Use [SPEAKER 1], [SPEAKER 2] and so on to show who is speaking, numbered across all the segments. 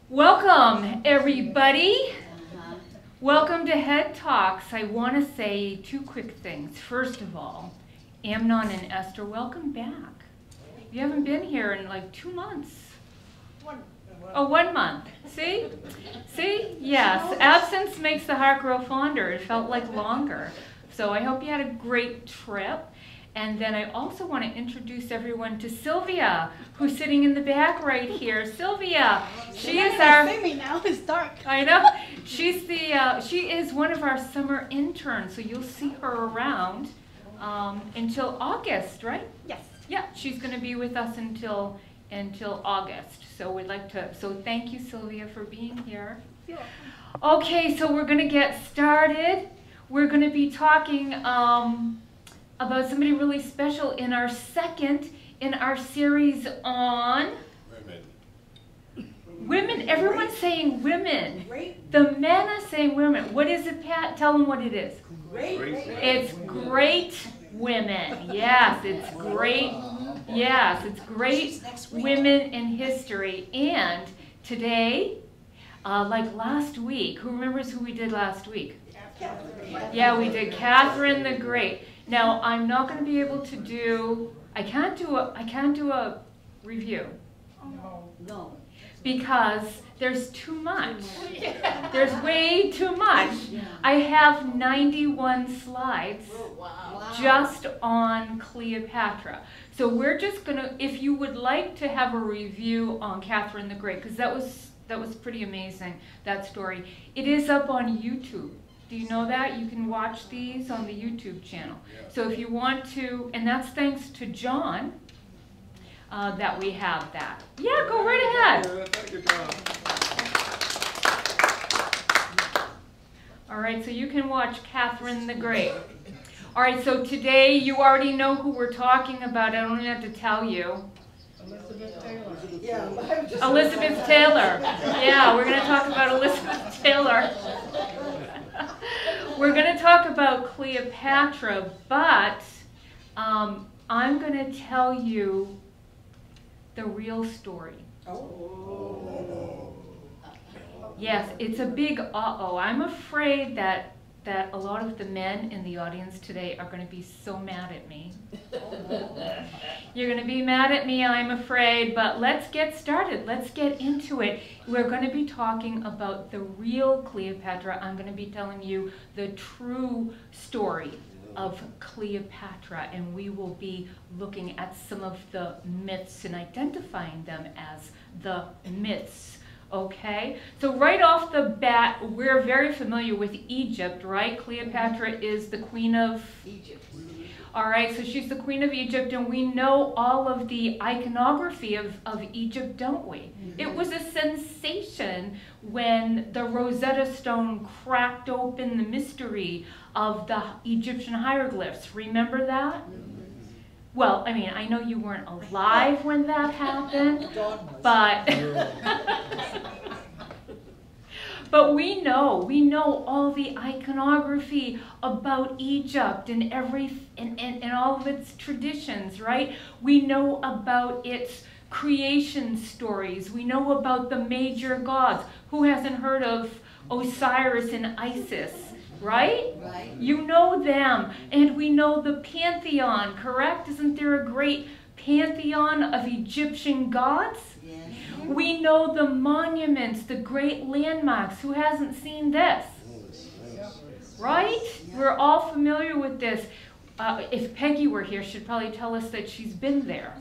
[SPEAKER 1] Welcome, everybody. Welcome to HED Talks. I want to say two quick things. First of all, Amnon and Esther, welcome back. You haven't been here in like 2 months. 1 month. See? See? Yes. Absence makes the heart grow fonder. It felt like longer. So I hope you had a great trip. And then I also want to introduce everyone to Sylvia, who's sitting in the back right here. Sylvia, she is our.
[SPEAKER 2] See me now. It's dark.
[SPEAKER 1] I know. She's the. She is one of our summer interns, so you'll see her around until August, right?
[SPEAKER 2] Yes.
[SPEAKER 1] Yeah, she's going to be with us until August. So we'd like to. So thank you, Sylvia, for being here.
[SPEAKER 2] Yeah.
[SPEAKER 1] Okay, so we're going to get started. We're going to be talking about somebody really special in our second in our series on women. Everyone's saying women.
[SPEAKER 2] Great.
[SPEAKER 1] The men are saying women. What is it, Pat? Tell them what it is.
[SPEAKER 2] Great.
[SPEAKER 1] It's great women. Yes, it's great. Yes, it's great women in history. And today, like last week, who remembers who we did last week? Yeah, we did Catherine the Great. Now, I'm not going to be able to do, I can't do a review.
[SPEAKER 2] No.
[SPEAKER 1] Because there's too much. There's way too much. I have 91 slides just on Cleopatra. So we're just going to, if you would like to have a review on Catherine the Great, because that was pretty amazing, that story. It is up on YouTube. Do you know that? You can watch these on the YouTube channel. So if you want to, and that's thanks to John that we have that. Yeah, go right ahead.
[SPEAKER 3] Thank you, John.
[SPEAKER 1] All right, so you can watch Catherine the Great. All right, so today you already know who we're talking about. I don't even have to tell you.
[SPEAKER 2] Elizabeth Taylor.
[SPEAKER 1] Yeah, Elizabeth Taylor. Yeah, we're going to talk about Elizabeth Taylor. We're going to talk about Cleopatra, but I'm going to tell you the real story.
[SPEAKER 2] Oh.
[SPEAKER 1] Yes, it's a big uh-oh. I'm afraid that a lot of the men in the audience today are going to be so mad at me. You're going to be mad at me, I'm afraid, but let's get started. Let's get into it. We're going to be talking about the real Cleopatra. I'm going to be telling you the true story of Cleopatra, and we will be looking at some of the myths and identifying them as the myths. Okay, so right off the bat, we're very familiar with Egypt, right? Cleopatra is the queen of Egypt. All right, so she's the queen of Egypt, and we know all of the iconography of Egypt, don't we? Mm-hmm. It was a sensation when the Rosetta Stone cracked open the mystery of the Egyptian hieroglyphs. Remember that? Mm-hmm. Well, I mean, I know you weren't alive when that happened, but we know all the iconography about Egypt and and all of its traditions, right? We know about its creation stories. We know about the major gods. Who hasn't heard of Osiris and Isis? Right? Right? You know them. And we know the pantheon, correct? Isn't there a great pantheon of Egyptian gods? Yes. We know the monuments, the great landmarks. Who hasn't seen this? Right? Yeah. We're all familiar with this. If Peggy were here, she'd probably tell us that she's been there.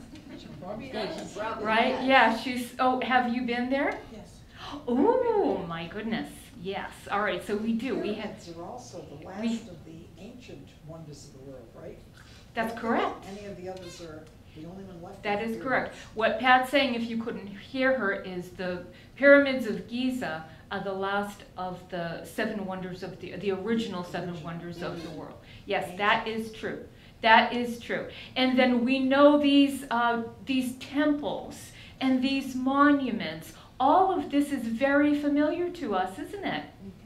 [SPEAKER 1] Right? Yeah, oh, have you been there?
[SPEAKER 2] Yes.
[SPEAKER 1] Oh, my goodness. Yes. All right. So we do. We have.
[SPEAKER 4] They're also the last of the ancient wonders of the world, right?
[SPEAKER 1] That's correct.
[SPEAKER 4] Any of the others are the only one left.
[SPEAKER 1] That is correct. What Pat's saying, if you couldn't hear her, is the pyramids of Giza are the last of the 7 wonders of the original 7 wonders of the world. Yes, that is true. That is true. And then we know these temples and these monuments. All of this is very familiar to us, isn't it?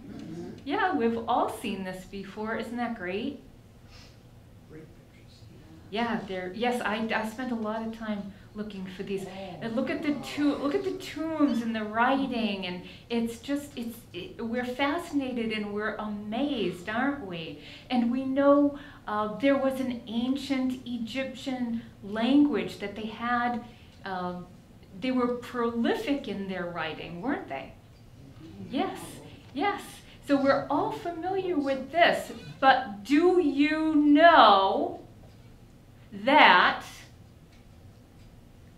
[SPEAKER 1] Mm-hmm. Yeah, we've all seen this before. Isn't that great?
[SPEAKER 4] Great pictures.
[SPEAKER 1] Yeah, yes, I spent a lot of time looking for these. And look at the tombs and the writing, and it's just we're fascinated and we're amazed, aren't we? And we know there was an ancient Egyptian language that they had. They were prolific in their writing, weren't they? Yes, yes. So we're all familiar with this, but do you know that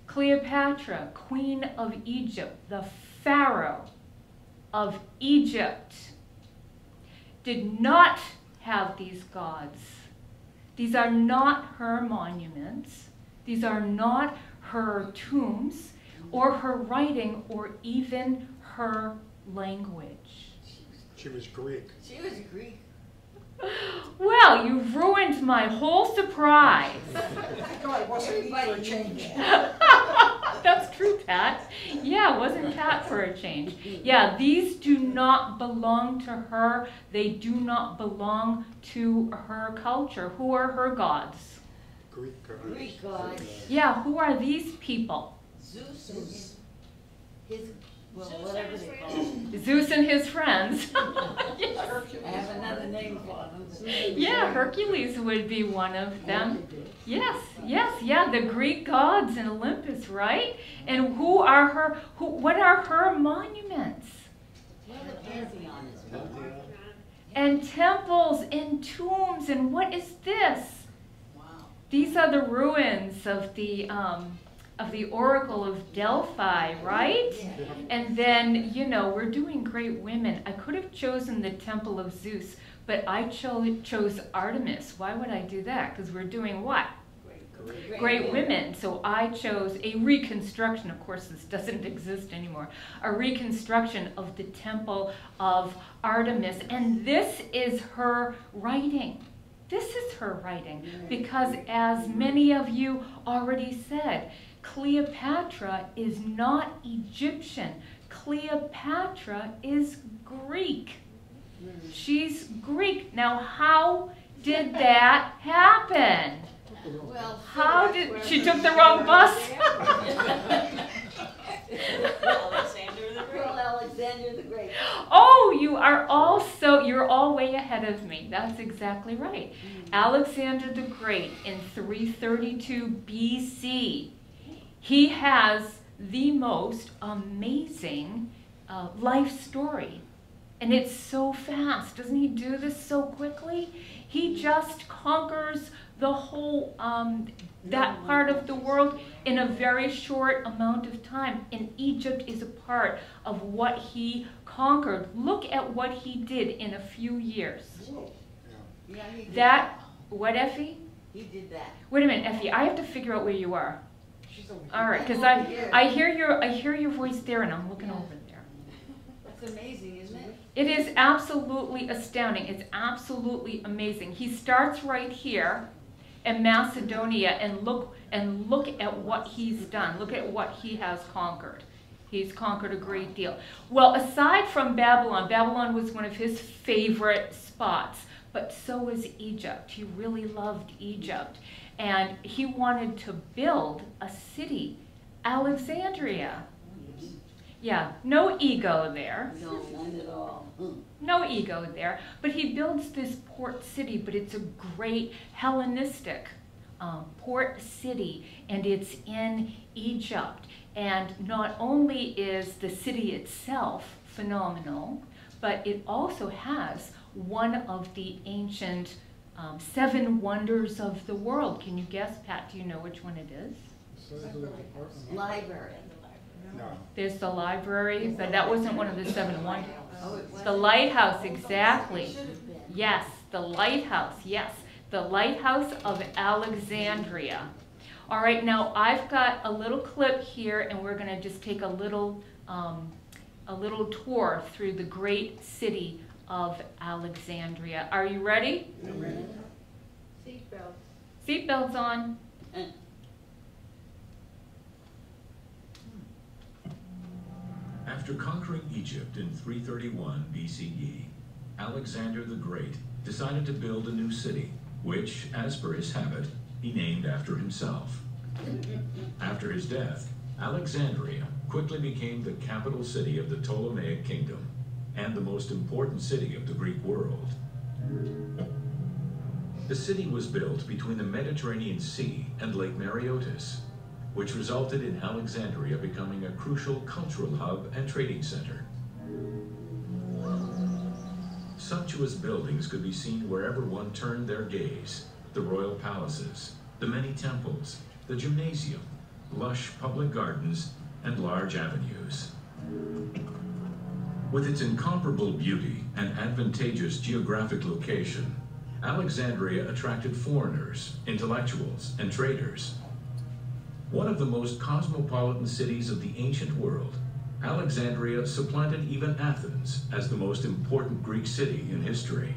[SPEAKER 1] Cleopatra, Queen of Egypt, the Pharaoh of Egypt, did not have these gods? These are not her monuments. These are not her tombs or her writing or even her language.
[SPEAKER 3] She was Greek.
[SPEAKER 2] She was Greek.
[SPEAKER 1] Well, you've ruined my whole surprise.
[SPEAKER 4] Thank God it wasn't me for a change.
[SPEAKER 1] That's true, Pat. Yeah, it wasn't Pat for a change. Yeah, these do not belong to her. They do not belong to her culture. Who are her gods?
[SPEAKER 3] Greek gods.
[SPEAKER 2] Greek gods.
[SPEAKER 1] Yeah, who are these people?
[SPEAKER 2] Zeus and his well, whatever they call him.
[SPEAKER 1] Zeus and his friends.
[SPEAKER 2] I have another name for them.
[SPEAKER 1] Yeah, Hercules would be one of them. Yes, yes, yeah, the Greek gods in Olympus, right? And what are her monuments?
[SPEAKER 2] Well, the Pantheon is one.
[SPEAKER 1] And temples and tombs, and what is this?
[SPEAKER 2] Wow.
[SPEAKER 1] These are the ruins of the Oracle of Delphi, right?
[SPEAKER 2] Yeah.
[SPEAKER 1] And then, you know, we're doing great women. I could have chosen the Temple of Zeus, but I chose Artemis. Why would I do that? Because we're doing what? Great women. So I chose a reconstruction. Of course, this doesn't exist anymore. A reconstruction of the Temple of Artemis. And this is her writing. This is her writing. Because as many of you already said, Cleopatra is not Egyptian. Cleopatra is Greek. She's Greek. Now, how did that happen?
[SPEAKER 2] Well,
[SPEAKER 1] How did she took the wrong bus?
[SPEAKER 2] Alexander the Great.
[SPEAKER 1] Oh, you're all way ahead of me. That's exactly right. Alexander the Great in 332 BC. He has the most amazing life story. And it's so fast. Doesn't he do this so quickly? He just conquers the whole, that part of the world in a very short amount of time. And Egypt is a part of what he conquered. Look at what he did in a few years.
[SPEAKER 2] Yeah, he did
[SPEAKER 1] What, Effie?
[SPEAKER 2] He did that.
[SPEAKER 1] Wait a minute, Effie, I have to figure out where you are.
[SPEAKER 4] She's over here.
[SPEAKER 1] All right, because I hear your voice there and I'm looking over there.
[SPEAKER 2] That's amazing, isn't it?
[SPEAKER 1] It is absolutely astounding. It's absolutely amazing. He starts right here in Macedonia and look at what he's done. Look at what he has conquered. He's conquered a great deal. Well, aside from Babylon, Babylon was one of his favorite spots, but so was Egypt. He really loved Egypt. And he wanted to build a city, Alexandria. Yeah, no ego there.
[SPEAKER 2] No, none at all.
[SPEAKER 1] No ego there. But he builds this port city, but it's a great Hellenistic port city, and it's in Egypt. And not only is the city itself phenomenal, but it also has one of the ancient 7 wonders of the world. Can you guess, Pat? Do you know which one it is?
[SPEAKER 2] Library.
[SPEAKER 3] No.
[SPEAKER 1] There's the library, but that wasn't one of the 7 wonders.
[SPEAKER 2] Oh, it was.
[SPEAKER 1] The lighthouse, exactly.
[SPEAKER 2] Should have been.
[SPEAKER 1] Yes, the lighthouse, yes. The lighthouse of Alexandria. All right, now I've got a little clip here, and we're going to just take a little tour through the great city of Alexandria. Are you ready?
[SPEAKER 2] I'm ready.
[SPEAKER 1] Seatbelts. Seatbelts on.
[SPEAKER 5] After conquering Egypt in 331 BCE, Alexander the Great decided to build a new city, which, as per his habit, he named after himself. After his death, Alexandria quickly became the capital city of the Ptolemaic kingdom and the most important city of the Greek world. The city was built between the Mediterranean Sea and Lake Mareotis, which resulted in Alexandria becoming a crucial cultural hub and trading center. Sumptuous buildings could be seen wherever one turned their gaze: the royal palaces, the many temples, the gymnasium, lush public gardens, and large avenues. With its incomparable beauty and advantageous geographic location, Alexandria attracted foreigners, intellectuals, and traders. One of the most cosmopolitan cities of the ancient world, Alexandria supplanted even Athens as the most important Greek city in history.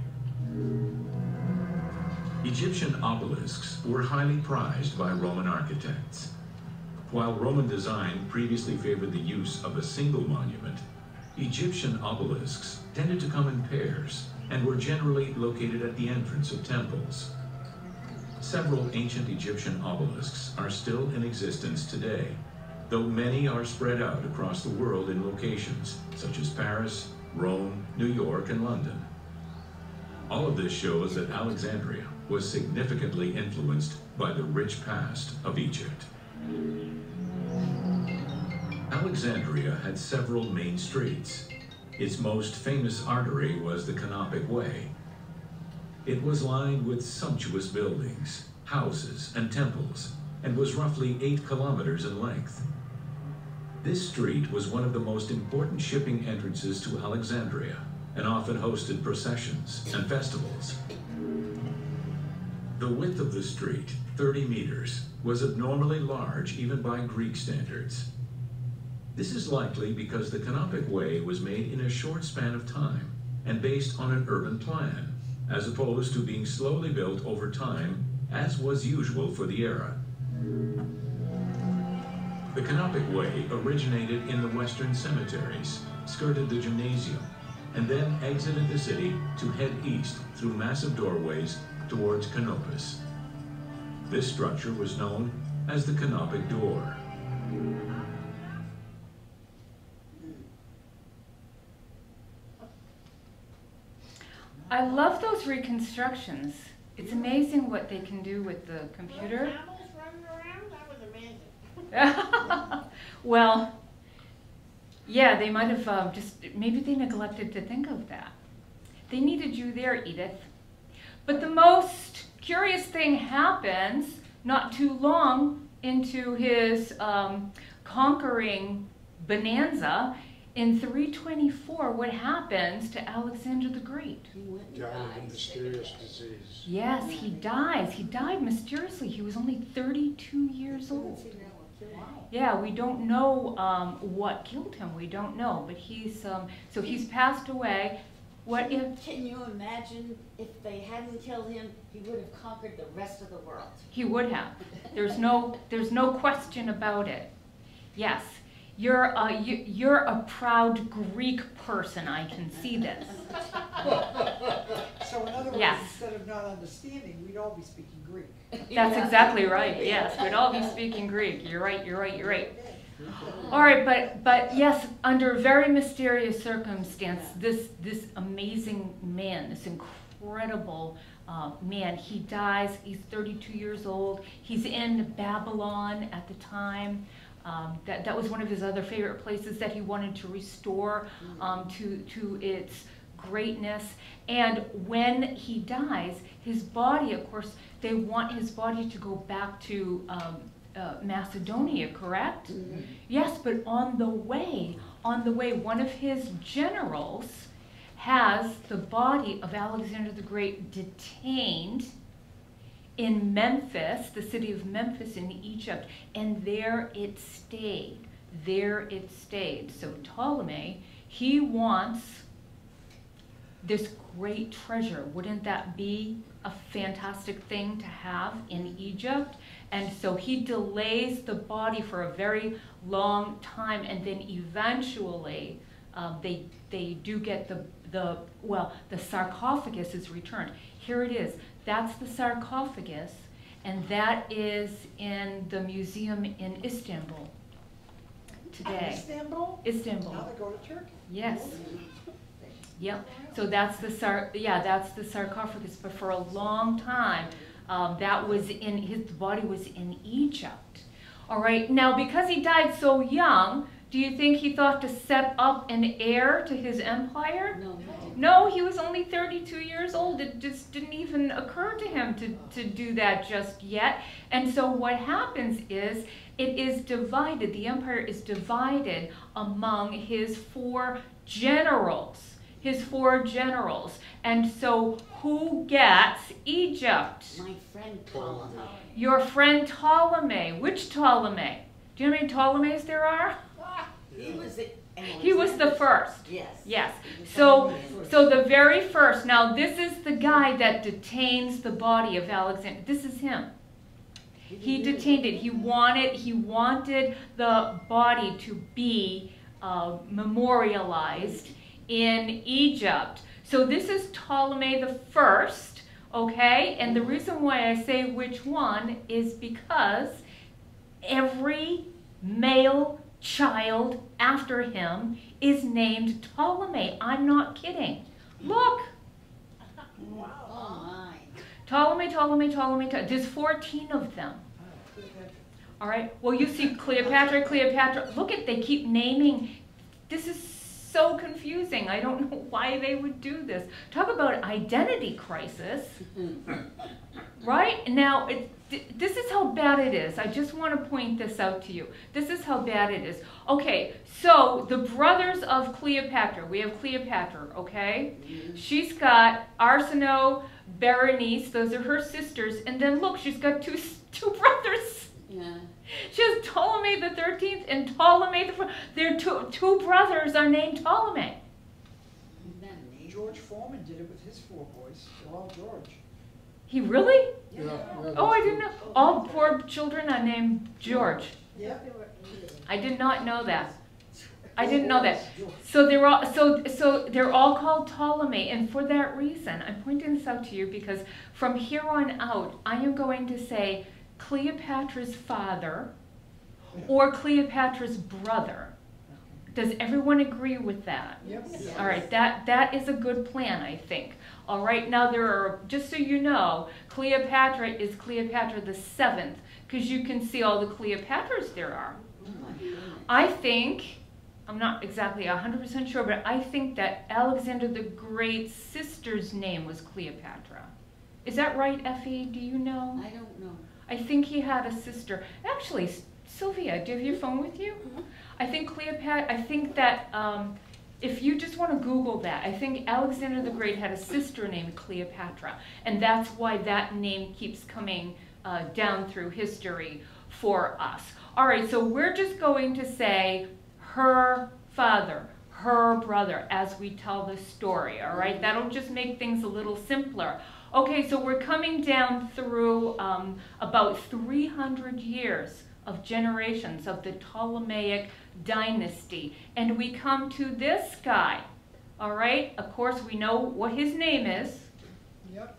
[SPEAKER 5] Egyptian obelisks were highly prized by Roman architects. While Roman design previously favored the use of a single monument, Egyptian obelisks tended to come in pairs and were generally located at the entrance of temples. Several ancient Egyptian obelisks are still in existence today, though many are spread out across the world in locations such as Paris, Rome, New York, and London. All of this shows that Alexandria was significantly influenced by the rich past of Egypt. Alexandria had several main streets. Its most famous artery was the Canopic Way. It was lined with sumptuous buildings, houses, and temples, and was roughly 8 kilometers in length. This street was one of the most important shipping entrances to Alexandria, and often hosted processions and festivals. The width of the street, 30 meters, was abnormally large even by Greek standards. This is likely because the Canopic Way was made in a short span of time and based on an urban plan, as opposed to being slowly built over time, as was usual for the era. The Canopic Way originated in the western cemeteries, skirted the gymnasium, and then exited the city to head east through massive doorways towards Canopus. This structure was known as the Canopic Door.
[SPEAKER 1] I love those reconstructions. It's amazing what they can do with the computer.
[SPEAKER 2] Camels running around? That was amazing.
[SPEAKER 1] Well, yeah, they might have maybe they neglected to think of that. They needed you there, Edith. But the most curious thing happens not too long into his conquering bonanza. In 324, what happens to Alexander the Great?
[SPEAKER 2] He went and
[SPEAKER 3] Died of a
[SPEAKER 2] died.
[SPEAKER 3] mysterious disease.
[SPEAKER 1] Yes, he dies. He died mysteriously. He was only 32 years old. Yeah, we don't know what killed him. We don't know, but he's so he's passed away. What if
[SPEAKER 2] Can you imagine if they hadn't killed him, he would have conquered the rest of the world?
[SPEAKER 1] he would have? There's no question about it. Yes, you're a proud Greek person. I can see this.
[SPEAKER 4] So in other words,
[SPEAKER 1] Yes.
[SPEAKER 4] instead of not understanding, we'd all be speaking Greek.
[SPEAKER 1] That's exactly right. Yes, we'd all be speaking Greek. You're right. You're right. You're right. All right, but yes, under very mysterious circumstance, this amazing man, this incredible man, he dies. He's 32 years old. He's in Babylon at the time. That was one of his other favorite places that he wanted to restore to its greatness. And when he dies, his body, of course, they want his body to go back to Macedonia, correct?
[SPEAKER 2] Mm-hmm.
[SPEAKER 1] Yes, but on the way, one of his generals has the body of Alexander the Great detained in Memphis, the city of Memphis in Egypt, and there it stayed. So Ptolemy, he wants this great treasure. Wouldn't that be a fantastic thing to have in Egypt? And so he delays the body for a very long time, and then eventually they do get the sarcophagus is returned. Here it is. That's the sarcophagus, and that is in the museum in Istanbul today.
[SPEAKER 4] Istanbul? Now
[SPEAKER 1] Istanbul.
[SPEAKER 4] they go to Turkey.
[SPEAKER 1] Yes. Yep. So that's the that's the sarcophagus. But for a long time, that was in his body was in Egypt. All right. Now, because he died so young, do you think he thought to set up an heir to his empire?
[SPEAKER 2] No.
[SPEAKER 1] No, he was only 32 years old. It just didn't even occur to him to do that just yet. And so what happens is it is divided. The empire is divided among his four generals. His four generals. And so who gets Egypt?
[SPEAKER 2] My friend Ptolemy.
[SPEAKER 1] Your friend Ptolemy. Which Ptolemy? Do you know how many Ptolemies there are? He was the first.
[SPEAKER 2] Yes.
[SPEAKER 1] Yes. So the very first. Now this is the guy that detains the body of Alexander. This is him. He detained it. He wanted the body to be memorialized in Egypt. So this is Ptolemy the First. Okay, and the reason why I say which one is because every male child after him is named Ptolemy. I'm not kidding. Look.
[SPEAKER 2] Wow. Oh my.
[SPEAKER 1] Ptolemy. There's 14 of them. All right. Well, you see Cleopatra. Look at, they keep naming. This is so confusing. I don't know why they would do this. Talk about identity crisis. Right? Now, this is how bad it is. I just want to point this out to you. This is how bad it is. Okay, so the brothers of Cleopatra. We have Cleopatra, okay? She's got Arsinoe, Berenice. Those are her sisters. And then look, she's got two brothers.
[SPEAKER 2] Yeah.
[SPEAKER 1] She has Ptolemy the 13th and Ptolemy the 4th. Their two brothers are named Ptolemy.
[SPEAKER 4] George Foreman did it with his four boys. They're all George.
[SPEAKER 1] He really?
[SPEAKER 3] Yeah,
[SPEAKER 1] Oh, I didn't know. All four children are named George.
[SPEAKER 4] Yeah.
[SPEAKER 1] I did not know that. I didn't know that. So they're all so they're all called Ptolemy, and for that reason, I'm pointing this out to you because from here on out, I am going to say Cleopatra's father or Cleopatra's brother. Does everyone agree with that?
[SPEAKER 4] Yep.
[SPEAKER 2] Yes.
[SPEAKER 1] All right, that is a good plan, I think. All right, now there are, just so you know, Cleopatra is Cleopatra the 7th, because you can see all the Cleopatras there are.
[SPEAKER 2] Oh my goodness.
[SPEAKER 1] I think, I'm not exactly 100% sure, but I think that Alexander the Great's sister's name was Cleopatra. Is that right, Effie? Do you know?
[SPEAKER 2] I don't know.
[SPEAKER 1] I think he had a sister. Actually, Sylvia, do you have your phone with you?
[SPEAKER 2] Mm-hmm.
[SPEAKER 1] I think that if you just want to Google that, I think Alexander the Great had a sister named Cleopatra, and that's why that name keeps coming down through history for us. All right, so we're just going to say her father, her brother, as we tell the story, all right? That'll just make things a little simpler. Okay, so we're coming down through about 300 years of generations of the Ptolemaic dynasty. And we come to this guy, all right? Of course, we know what his name is.
[SPEAKER 4] Yep.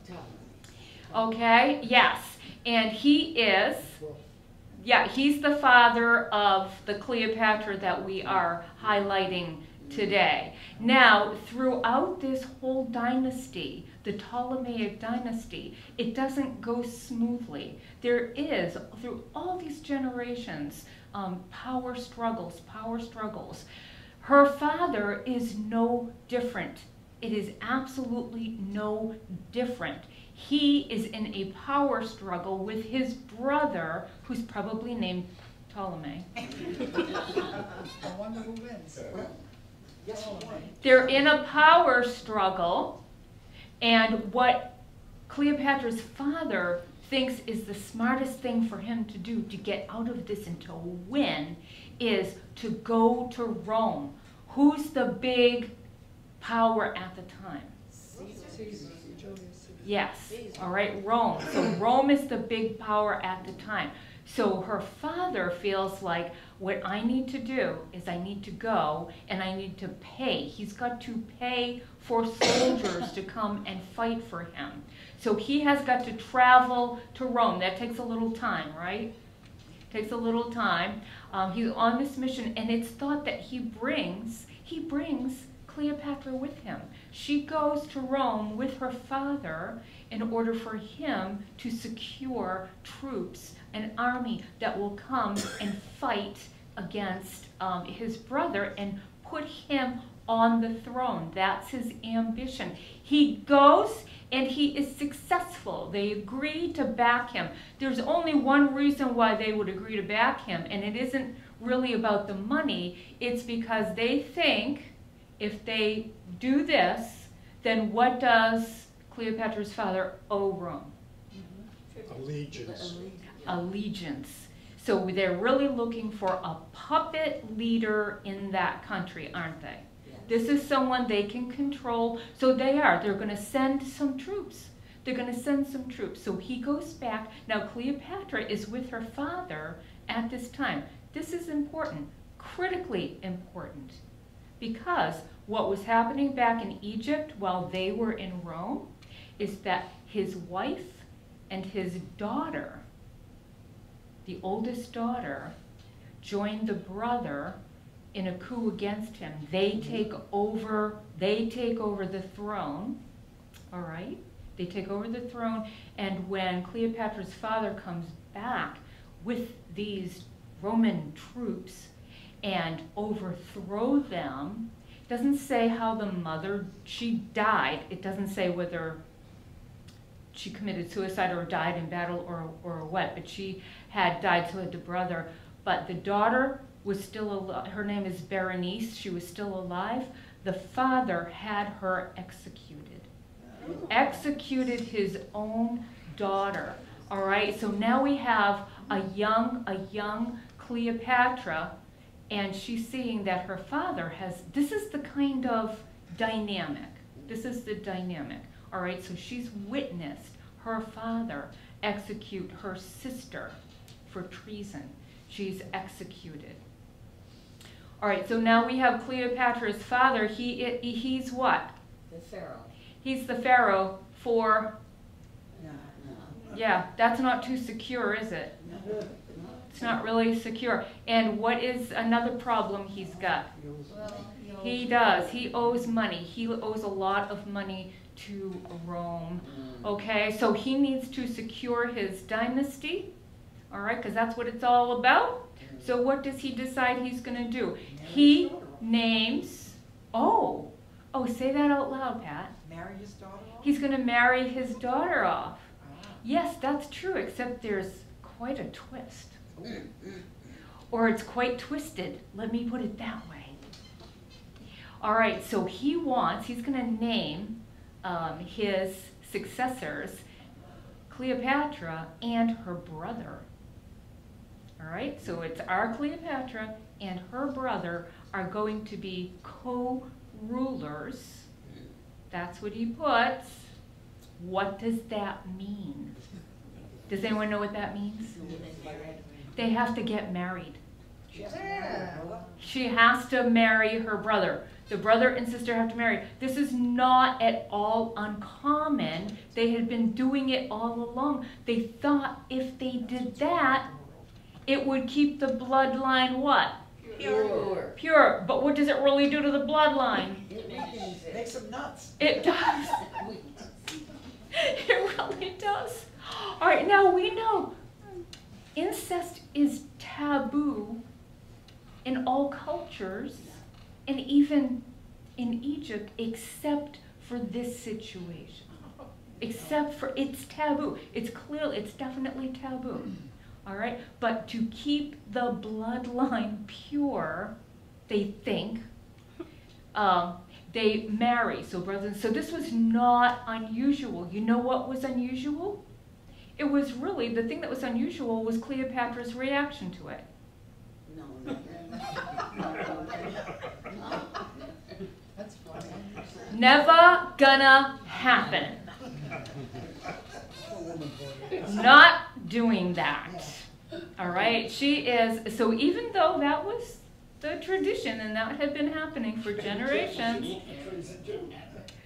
[SPEAKER 1] Okay, yes. And he is, yeah, he's the father of the Cleopatra that we are highlighting today. Now, throughout this whole dynasty, the Ptolemaic dynasty, it doesn't go smoothly. There is, through all these generations, power struggles. Her father is no different. It is absolutely no different. He is in a power struggle with his brother, who's probably named Ptolemy.
[SPEAKER 4] I wonder who wins. Yes, who won?
[SPEAKER 1] They're in a power struggle, and what Cleopatra's father thinks is the smartest thing for him to do to get out of this and to win is to go to Rome. Who's the big power at the time?
[SPEAKER 4] Caesar.
[SPEAKER 1] Yes, all right, Rome. So Rome is the big power at the time. So her father feels like, what I need to do is I need to go and I need to pay. He's got to pay for soldiers to come and fight for him. So he has got to travel to Rome. That takes a little time, right? Takes a little time. He's on this mission, and it's thought that he brings Cleopatra with him. She goes to Rome with her father in order for him to secure troops, an army that will come and fight against his brother and put him on the throne. That's his ambition. He goes and he is successful. They agree to back him. There's only one reason why they would agree to back him, and it isn't really about the money. It's because they think if they do this, then what does Cleopatra's father owe Rome?
[SPEAKER 3] Allegiance.
[SPEAKER 1] Allegiance. So they're really looking for a puppet leader in that country, aren't they? This is someone they can control. So they're going to send some troops. They're going to send some troops. So he goes back. Now Cleopatra is with her father at this time. This is important, critically important, because what was happening back in Egypt while they were in Rome is that his wife and his daughter, the oldest daughter, joined the brother in a coup against him. They take over the throne, all right? They take over the throne, and when Cleopatra's father comes back with these Roman troops and overthrow them, it doesn't say how the mother, she died. It doesn't say whether she committed suicide or died in battle or what, but she had died, so had the brother. But the daughter was still alive. Her name is Berenice. She was still alive. The father had her executed. Executed his own daughter. All right, so now we have a young Cleopatra, and she's seeing that her father has, this is the kind of dynamic. This is the dynamic. All right, so she's witnessed her father execute her sister for treason. She's executed. All right, so now we have Cleopatra's father. He's what?
[SPEAKER 2] The pharaoh.
[SPEAKER 1] He's the pharaoh for,
[SPEAKER 2] No.
[SPEAKER 1] yeah, that's not too secure, is it?
[SPEAKER 2] No.
[SPEAKER 1] It's not really secure. And what is another problem he's got?
[SPEAKER 2] Well,
[SPEAKER 1] He does. He owes money. He owes a lot of money to Rome. Okay, so he needs to secure his dynasty, all right, because that's what it's all about. So what does he decide he's going to do? He names, say that out loud, Pat.
[SPEAKER 4] Marry his daughter off?
[SPEAKER 1] He's going to marry his daughter off.
[SPEAKER 4] Ah.
[SPEAKER 1] Yes, that's true, except there's quite a twist. Or it's quite twisted. Let me put it that way. All right, so he's going to name his successors, Cleopatra and her brother. All right, so it's our Cleopatra and her brother are going to be co-rulers. That's what he puts. What does that mean? Does anyone know what that means? They have to get married.
[SPEAKER 4] She has to marry her brother?
[SPEAKER 1] She has to marry her brother. The brother and sister have to marry. This is not at all uncommon. They had been doing it all along. They thought if they did that, it would keep the bloodline what?
[SPEAKER 2] Pure.
[SPEAKER 1] Pure. But what does it really do to the bloodline?
[SPEAKER 2] It weakens it.
[SPEAKER 4] Makes them nuts.
[SPEAKER 1] It does. It really does. All right, now we know incest is taboo in all cultures, and even in Egypt, except for this situation. Except for, it's taboo. It's definitely taboo. All right, but to keep the bloodline pure, they think, they marry. So brothers, so this was not unusual. You know what was unusual? It was really, the thing that was unusual was Cleopatra's reaction to it.
[SPEAKER 2] No. That's funny.
[SPEAKER 1] Never gonna happen. Not doing that. All right, she is, so even though that was the tradition and that had been happening for generations,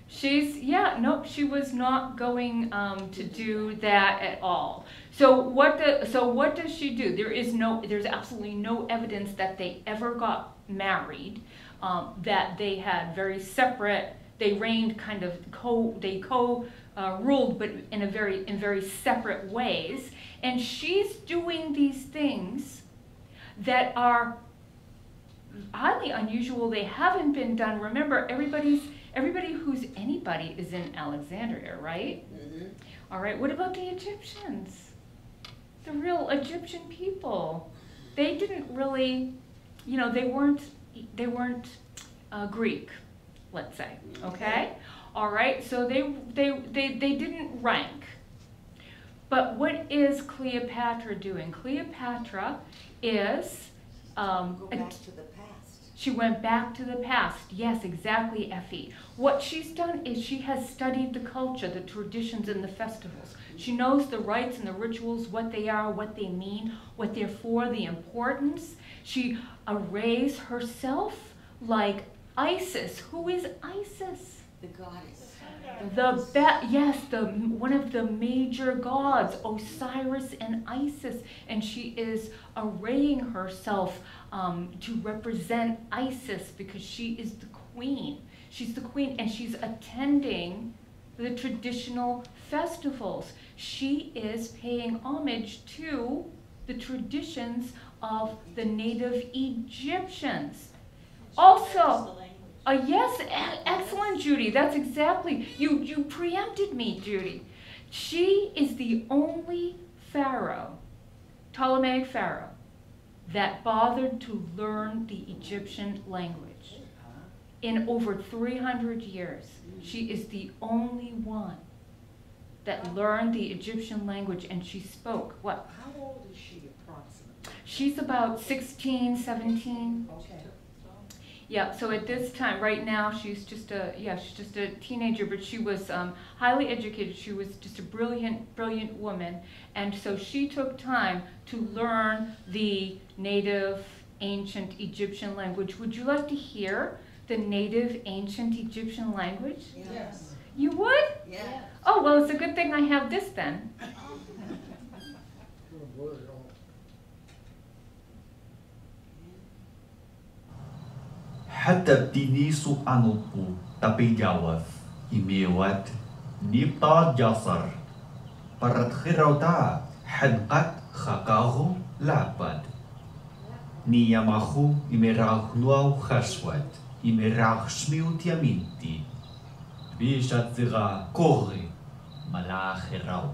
[SPEAKER 1] she was not going to do that at all. So what does she do? There's absolutely no evidence that they ever got married, that they had very separate, they reigned kind of ruled, but in very separate ways. And she's doing these things that are highly unusual. They haven't been done. Remember, everybody who's anybody is in Alexandria, right?
[SPEAKER 2] Mm-hmm.
[SPEAKER 1] All right, what about the Egyptians? The real Egyptian people. They didn't really, they weren't Greek, let's say, okay? All right, so they didn't rank. But what is Cleopatra doing? Cleopatra is
[SPEAKER 2] Go back to the past.
[SPEAKER 1] she went back to the past. Yes, exactly, Effie. What she's done is she has studied the culture, the traditions, and the festivals. She knows the rites and the rituals, what they are, what they mean, what they're for, the importance. She arrays herself like Isis. Who is Isis?
[SPEAKER 2] The goddess.
[SPEAKER 1] One of the major gods, Osiris and Isis, and she is arraying herself to represent Isis because she is the queen. She's the queen, and she's attending the traditional festivals. She is paying homage to the traditions of the native Egyptians. Also, yes, excellent, Judy. That's exactly, you preempted me, Judy. She is the only pharaoh, Ptolemaic pharaoh, that bothered to learn the Egyptian language. In over 300 years, she is the only one that learned the Egyptian language, and she spoke. What?
[SPEAKER 4] How old is she approximately?
[SPEAKER 1] She's about 16, 17.
[SPEAKER 4] Okay.
[SPEAKER 1] Yeah, so at this time, right now, she's just a teenager, but she was highly educated. She was just a brilliant woman. And so she took time to learn the native ancient Egyptian language. Would you like to hear the native ancient Egyptian language?
[SPEAKER 2] Yes.
[SPEAKER 1] You would?
[SPEAKER 2] Yeah.
[SPEAKER 1] Oh, well, it's a good thing I have this then.
[SPEAKER 6] حتى بتنيسو أنوبو تبيجاوث إميوات نيبتا جاسر برد خيروتا حدقت خاقاغو لابد نياماخو إميراغ نواو خشوت إميراغ شميو تيامينتي بيشات زغا كوغي ملاخراو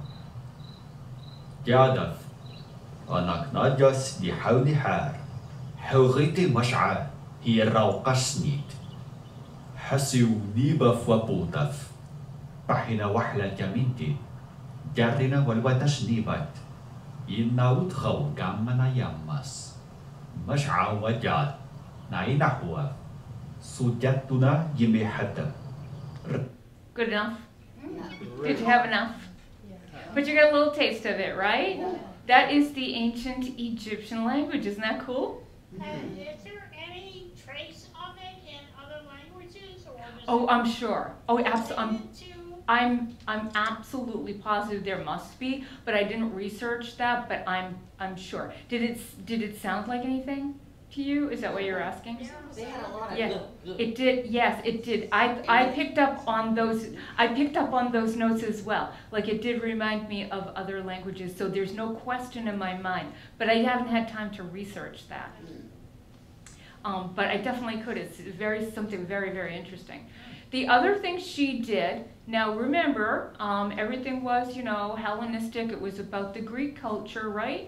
[SPEAKER 6] جادف أناك ناجس دي حولي حار حوغيتي مشعر هي الروقشنيت حسيو نيبا فوابوتف بحنا وحلة جمينتي جارنا والواتش نيبات يناوت خو قامنا يمس مشعا وجاد ناي نحوه سجدتنا يمي حتى.
[SPEAKER 1] Good enough? Did you have enough? But you got a little taste of it, right? That is the ancient Egyptian language. Isn't that cool?
[SPEAKER 7] Is there any trace of it in other languages, or
[SPEAKER 1] Oh, I'm sure. Oh, absolutely.
[SPEAKER 7] to
[SPEAKER 1] I'm absolutely positive there must be, but I didn't research that. But I'm sure. Did it sound like anything to you? Is that what you're asking?
[SPEAKER 2] They had a lot of
[SPEAKER 1] Yeah, it did. Yes, it did. I picked up on those. I picked up on those notes as well. Like it did remind me of other languages. So there's no question in my mind. But I haven't had time to research that. But I definitely could. It's something very, very interesting. The other thing she did. Now remember, everything was Hellenistic. It was about the Greek culture, right?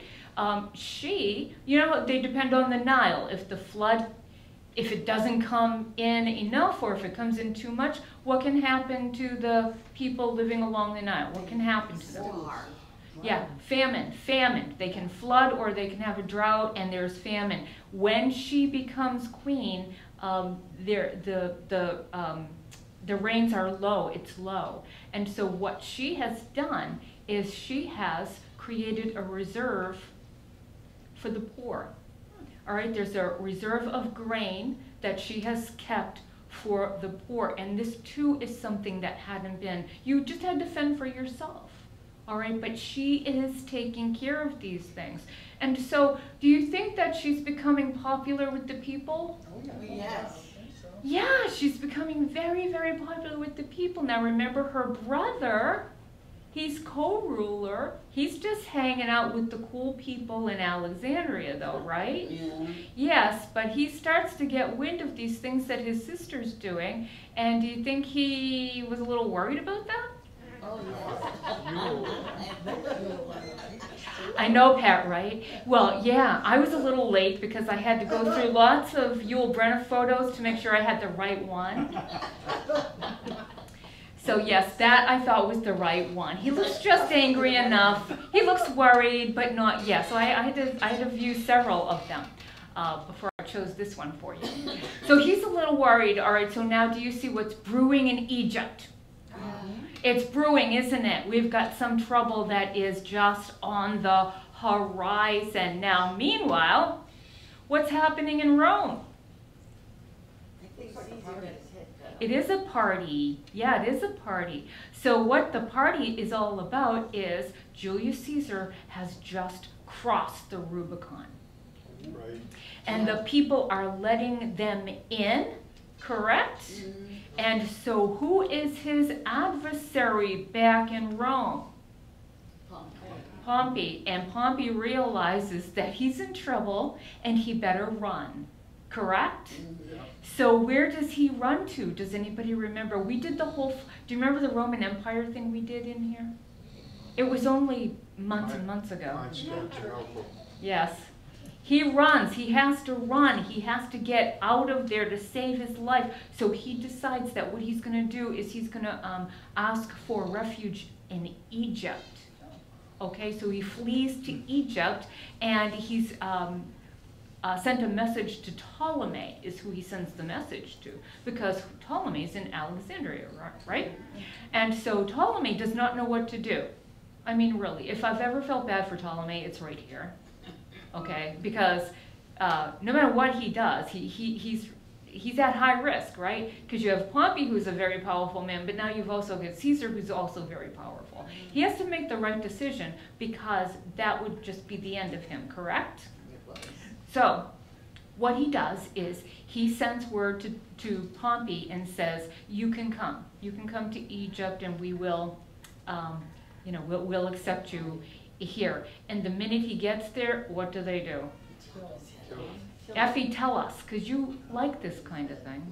[SPEAKER 1] They depend on the Nile. If it doesn't come in enough, or if it comes in too much, what can happen to the people living along the Nile? What can happen to them? Yeah, famine. They can flood, or they can have a drought, and there's famine. When she becomes queen, the rains are low. It's low, and so what she has done is she has created a reserve for the poor. All right, there's a reserve of grain that she has kept for the poor, and this too is something that hadn't been, you just had to fend for yourself. All right, but she is taking care of these things. And so, do you think that she's becoming popular with the people?
[SPEAKER 4] Oh, yeah.
[SPEAKER 2] Yes.
[SPEAKER 1] Yeah, she's becoming very, very popular with the people. Now remember, her brother, he's co-ruler. He's just hanging out with the cool people in Alexandria though, right?
[SPEAKER 2] Yeah.
[SPEAKER 1] Yes, but he starts to get wind of these things that his sister's doing. And do you think he was a little worried about that?
[SPEAKER 2] Oh,
[SPEAKER 1] I know, Pat, right? Well, yeah, I was a little late because I had to go through lots of Yul Brynner photos to make sure I had the right one. So yes, that I thought was the right one. He looks just angry enough. He looks worried, but not yet. So I had to view several of them before I chose this one for you. So he's a little worried. All right, so now do you see what's brewing in Egypt? It's brewing, isn't it? We've got some trouble that is just on the horizon. Now, meanwhile, what's happening in Rome?
[SPEAKER 2] I think Caesar got his head cut off.
[SPEAKER 1] It is a party. Yeah, it is a party. So what the party is all about is Julius Caesar has just crossed the Rubicon.
[SPEAKER 3] Right.
[SPEAKER 1] And the people are letting them in, correct?
[SPEAKER 2] Mm-hmm.
[SPEAKER 1] And so who is his adversary back in Rome? Pompey. And Pompey realizes that he's in trouble and he better run, correct?
[SPEAKER 2] Mm-hmm.
[SPEAKER 1] So where does he run to? Does anybody remember? We did the whole, do you remember the Roman Empire thing we did in here? It was only months and months ago.
[SPEAKER 3] Constantinople.
[SPEAKER 1] Yes. He runs, he has to run, he has to get out of there to save his life. So he decides that what he's going to do is he's going to ask for refuge in Egypt. Okay, so he flees to Egypt and he's sent a message to Ptolemy, is who he sends the message to, because Ptolemy is in Alexandria, right? And so Ptolemy does not know what to do. I mean, really, if I've ever felt bad for Ptolemy, it's right here. Okay, because no matter what he does, he's at high risk, right? Because you have Pompey, who's a very powerful man, but now you've also got Caesar, who's also very powerful. He has to make the right decision because that would just be the end of him, correct? So what he does is he sends word to Pompey and says, you can come to Egypt and we will, we'll accept you here. And the minute he gets there, what do? Effie, tell us, because you like this kind of thing.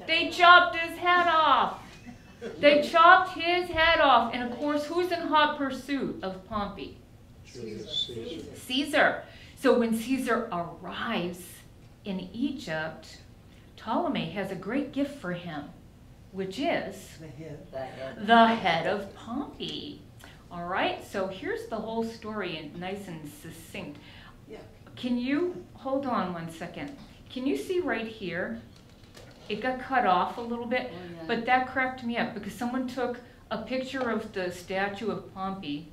[SPEAKER 1] They chopped his head off. They chopped his head off. And of course, who's in hot pursuit of Pompey?
[SPEAKER 3] Julius Caesar.
[SPEAKER 1] Caesar. So when Caesar arrives in Egypt, Ptolemy has a great gift for him, which is the head of Pompey. All right, so here's the whole story, and nice and succinct.
[SPEAKER 2] Yeah.
[SPEAKER 1] Can you, hold on one second. Can you see right here? It got cut off a little bit, but that cracked me up because someone took a picture of the statue of Pompey,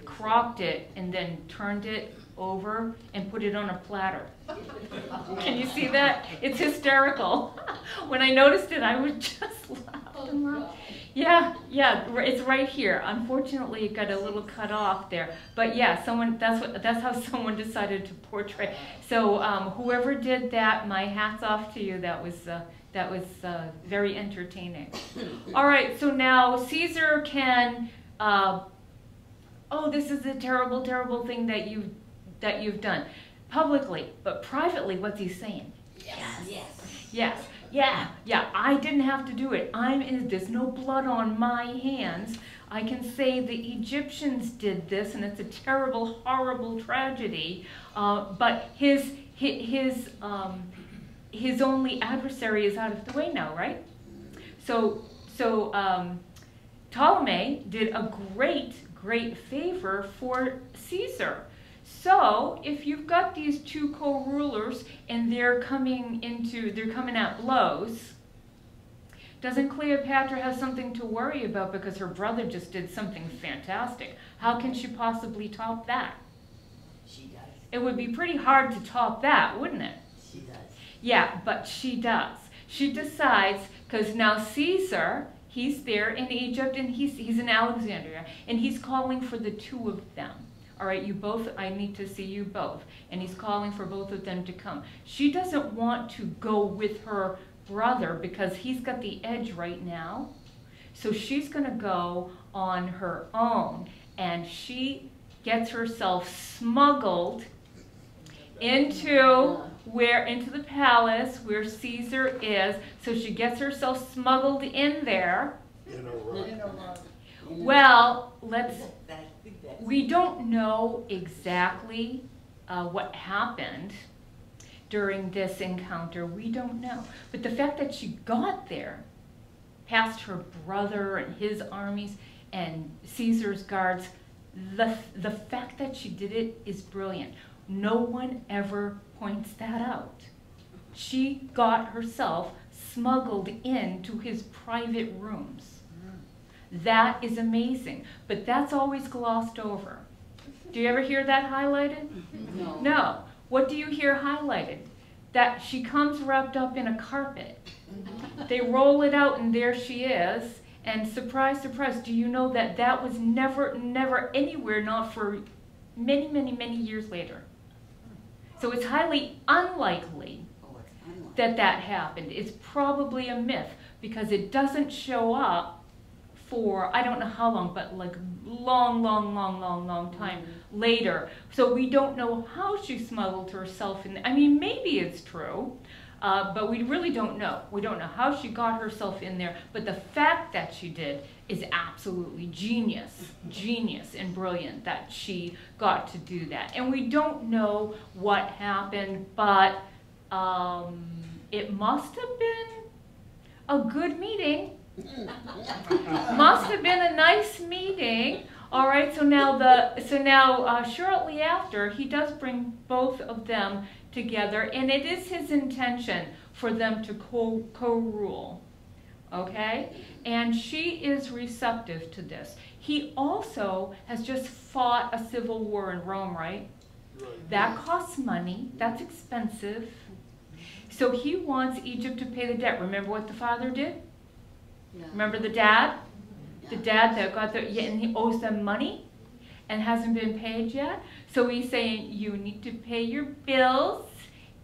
[SPEAKER 1] cropped it, and then turned it over and put it on a platter. Can you see that? It's hysterical. When I noticed it, I would just laugh and laugh. Yeah, it's right here. Unfortunately, it got a little cut off there. But yeah, that's how someone decided to portray. So whoever did that, my hat's off to you. That was very entertaining. All right, so now Caesar can. This is a terrible, terrible thing that you've done publicly, but privately, what's he saying? Yes. Yeah, I didn't have to do it. There's no blood on my hands. I can say the Egyptians did this, and it's a terrible, horrible tragedy. But his only adversary is out of the way now, right? So Ptolemy did a great favor for Caesar. So if you've got these two co-rulers and they're coming at blows, doesn't Cleopatra have something to worry about because her brother just did something fantastic? How can she possibly top that?
[SPEAKER 2] She does.
[SPEAKER 1] It would be pretty hard to top that, wouldn't it?
[SPEAKER 2] She does.
[SPEAKER 1] Yeah, but she does. She decides, because now Caesar, he's there in Egypt and he's in Alexandria, and he's calling for the two of them. All right, you both, I need to see you both. And he's calling for both of them to come. She doesn't want to go with her brother because he's got the edge right now. So she's going to go on her own, and she gets herself smuggled into the palace where Caesar is. So she gets herself smuggled in there.
[SPEAKER 3] In a rug.
[SPEAKER 1] Well, we don't know exactly what happened during this encounter. We don't know. But the fact that she got there, past her brother and his armies and Caesar's guards, the fact that she did it is brilliant. No one ever points that out. She got herself smuggled into his private rooms. That is amazing, but that's always glossed over. Do you ever hear that highlighted?
[SPEAKER 2] No.
[SPEAKER 1] No. What do you hear highlighted? That she comes wrapped up in a carpet. They roll it out and there she is. And surprise, surprise, do you know that that was never anywhere, not for many, many, many years later. So it's highly unlikely that that happened. It's probably a myth because it doesn't show up for, I don't know how long, but like long time later. So we don't know how she smuggled herself in. I mean, maybe it's true, but we really don't know. We don't know how she got herself in there, but the fact that she did is absolutely genius and brilliant that she got to do that. And we don't know what happened, but it must have been a good meeting. Must have been a nice meeting. All right, so now shortly after, he does bring both of them together, and it is his intention for them to co-rule. Okay, and she is receptive to this. He also has just fought a civil war in Rome, right? That costs money. That's expensive. So he wants Egypt to pay the debt. Remember what the father did?
[SPEAKER 2] Yeah.
[SPEAKER 1] Remember the dad? The dad that got the, yeah, and he owes them money and hasn't been paid yet. So he's saying, you need to pay your bills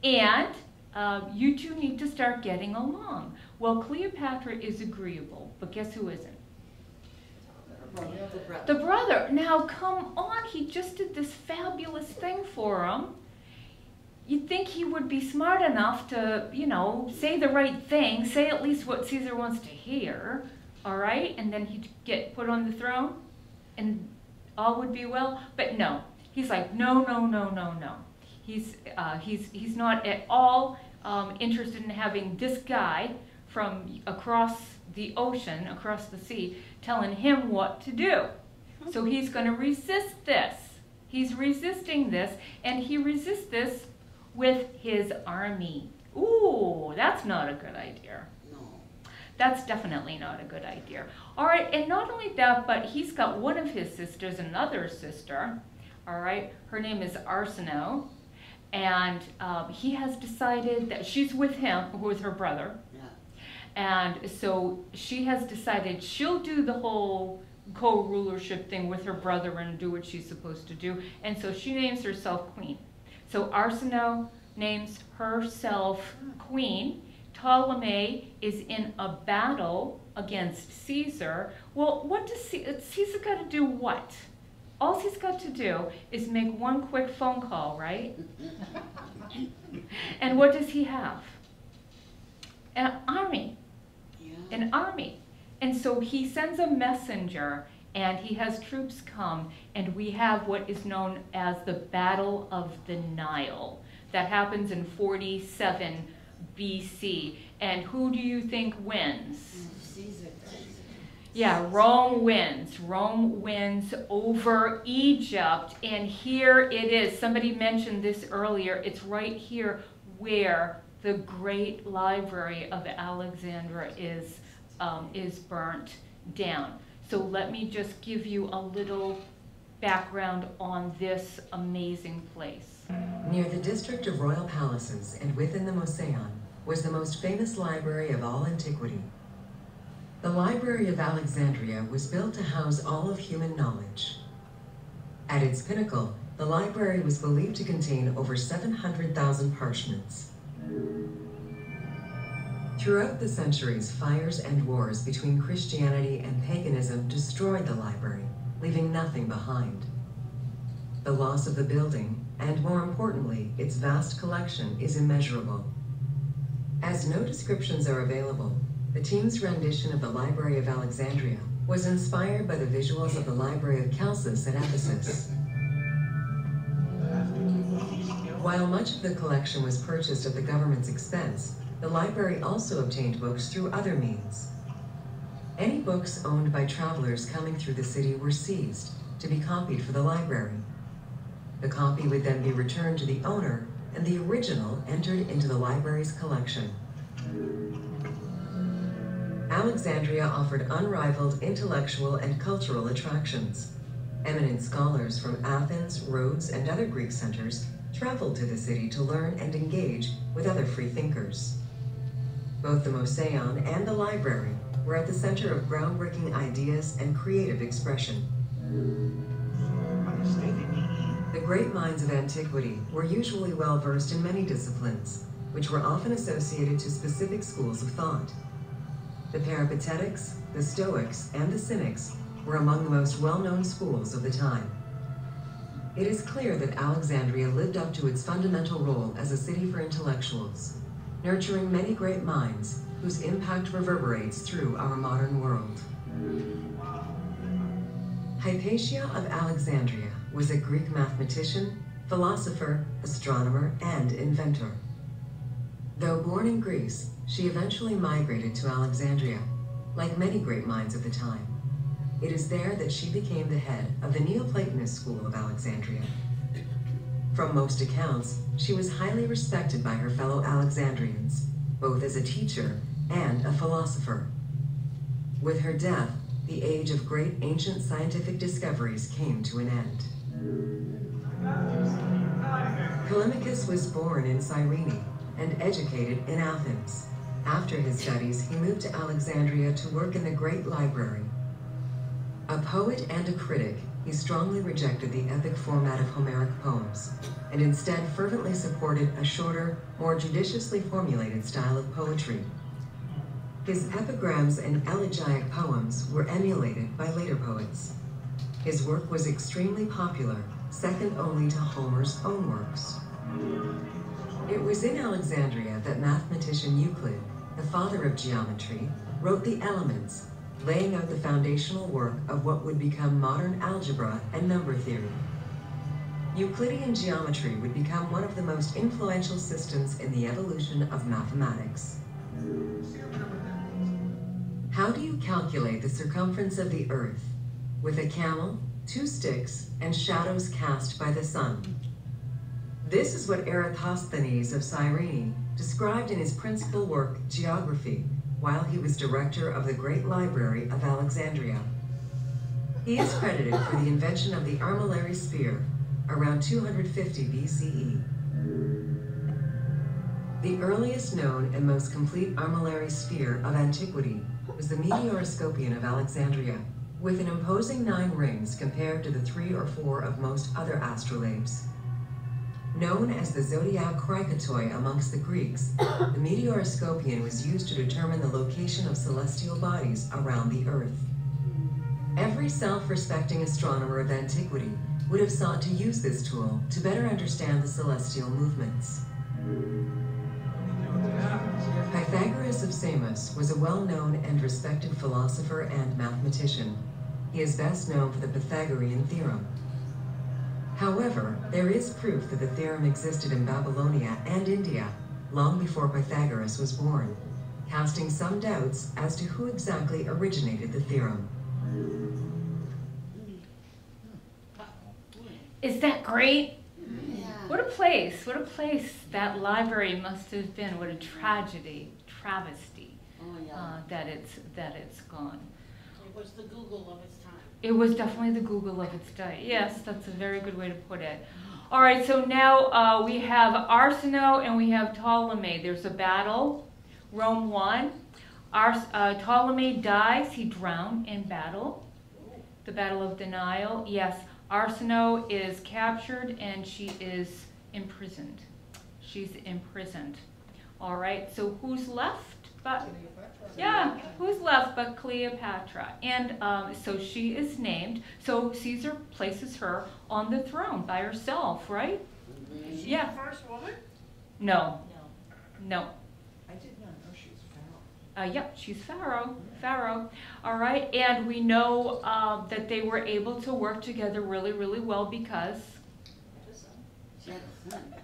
[SPEAKER 1] and you two need to start getting along. Well, Cleopatra is agreeable, but guess who isn't? The brother. Now, come on, he just did this fabulous thing for him. You'd think he would be smart enough to, you know, say the right thing, say at least what Caesar wants to hear, all right? And then he'd get put on the throne and all would be well. But no, he's like, no. He's not at all interested in having this guy from across the ocean, across the sea, telling him what to do. So he's going to resist this. He's resisting this, and he resists this with his army. Ooh, that's not a good idea.
[SPEAKER 2] No.
[SPEAKER 1] That's definitely not a good idea. All right, and not only that, but he's got one of his sisters, another sister, all right? Her name is Arsinoe, and he has decided that she's with him, with her brother, and so she has decided she'll do the whole co-rulership thing with her brother and do what she's supposed to do. And so she names herself queen. So Arsinoe names herself queen. Ptolemy is in a battle against Caesar. Well, what does Caesar got to do what? All he's got to do is make one quick phone call, right? And what does he have? An army. An army. And so he sends a messenger and he has troops come, and we have what is known as the Battle of the Nile. That happens in 47 BC. And who do you think wins?
[SPEAKER 2] Caesar.
[SPEAKER 1] Yeah, Rome wins. Rome wins over Egypt. And here it is. Somebody mentioned this earlier. It's right here where the great library of Alexandria is burnt down. So let me just give you a little background on this amazing place.
[SPEAKER 8] Near the district of royal palaces and within the Moseon was the most famous library of all antiquity. The Library of Alexandria was built to house all of human knowledge. At its pinnacle, the library was believed to contain over 700,000 parchments. Throughout the centuries, fires and wars between Christianity and paganism destroyed the library, leaving nothing behind. The loss of the building, and more importantly, its vast collection, is immeasurable. As no descriptions are available, the team's rendition of the Library of Alexandria was inspired by the visuals of the Library of Chalcis at Ephesus. While much of the collection was purchased at the government's expense, the library also obtained books through other means. Any books owned by travelers coming through the city were seized to be copied for the library. The copy would then be returned to the owner, and the original entered into the library's collection. Alexandria offered unrivaled intellectual and cultural attractions. Eminent scholars from Athens, Rhodes, and other Greek centers traveled to the city to learn and engage with other free thinkers. Both the Moseon and the library were at the center of groundbreaking ideas and creative expression. The great minds of antiquity were usually well versed in many disciplines, which were often associated to specific schools of thought. The Peripatetics, the Stoics, and the Cynics were among the most well-known schools of the time. It is clear that Alexandria lived up to its fundamental role as a city for intellectuals, nurturing many great minds whose impact reverberates through our modern world. Hypatia of Alexandria was a Greek mathematician, philosopher, astronomer, and inventor. Though born in Greece, she eventually migrated to Alexandria, like many great minds of the time. It is there that she became the head of the Neoplatonist school of Alexandria. From most accounts, she was highly respected by her fellow Alexandrians, both as a teacher and a philosopher. With her death, the age of great ancient scientific discoveries came to an end. Callimachus was born in Cyrene and educated in Athens. After his studies, he moved to Alexandria to work in the great library. A poet and a critic, he strongly rejected the epic format of Homeric poems, and instead fervently supported a shorter, more judiciously formulated style of poetry. His epigrams and elegiac poems were emulated by later poets. His work was extremely popular, second only to Homer's own works. It was in Alexandria that mathematician Euclid, the father of geometry, wrote the Elements, laying out the foundational work of what would become modern algebra and number theory. Euclidean geometry would become one of the most influential systems in the evolution of mathematics. How do you calculate the circumference of the Earth? With a camel, 2 sticks, and shadows cast by the sun. This is what Eratosthenes of Cyrene described in his principal work, Geography, while he was director of the Great Library of Alexandria. He is credited for the invention of the armillary sphere around 250 BCE. The earliest known and most complete armillary sphere of antiquity was the Meteoroscopion of Alexandria, with an imposing 9 rings compared to the 3 or 4 of most other astrolabes. Known as the zodiac krikatoi amongst the Greeks, the Meteoroscopion was used to determine the location of celestial bodies around the Earth. Every self-respecting astronomer of antiquity would have sought to use this tool to better understand the celestial movements. Pythagoras of Samos was a well-known and respected philosopher and mathematician. He is best known for the Pythagorean theorem. However, there is proof that the theorem existed in Babylonia and India long before Pythagoras was born, casting some doubts as to who exactly originated the theorem.
[SPEAKER 1] Is that great?
[SPEAKER 2] Yeah.
[SPEAKER 1] What a place that library must have been. What a travesty
[SPEAKER 2] Oh, yeah.
[SPEAKER 1] that it's gone.
[SPEAKER 7] It was the Google of its time.
[SPEAKER 1] It was definitely the Google of its day. Yes, that's a very good way to put it. All right, so now we have Arsinoe and we have Ptolemy. There's a battle. Rome won. Ptolemy dies. He drowned in battle. The Battle of the Nile. Yes, Arsinoe is captured and she is imprisoned. She's imprisoned. All right, so who's left? But yeah, who's left but Cleopatra? And so she is named. So Caesar places her on the throne by herself, right?
[SPEAKER 7] Is she
[SPEAKER 1] Yeah.
[SPEAKER 7] the first woman?
[SPEAKER 1] No, no.
[SPEAKER 4] I did not know she was Pharaoh.
[SPEAKER 1] Yep, she's Pharaoh. Pharaoh. All right, and we know that they were able to work together really, really well because
[SPEAKER 2] She had a son.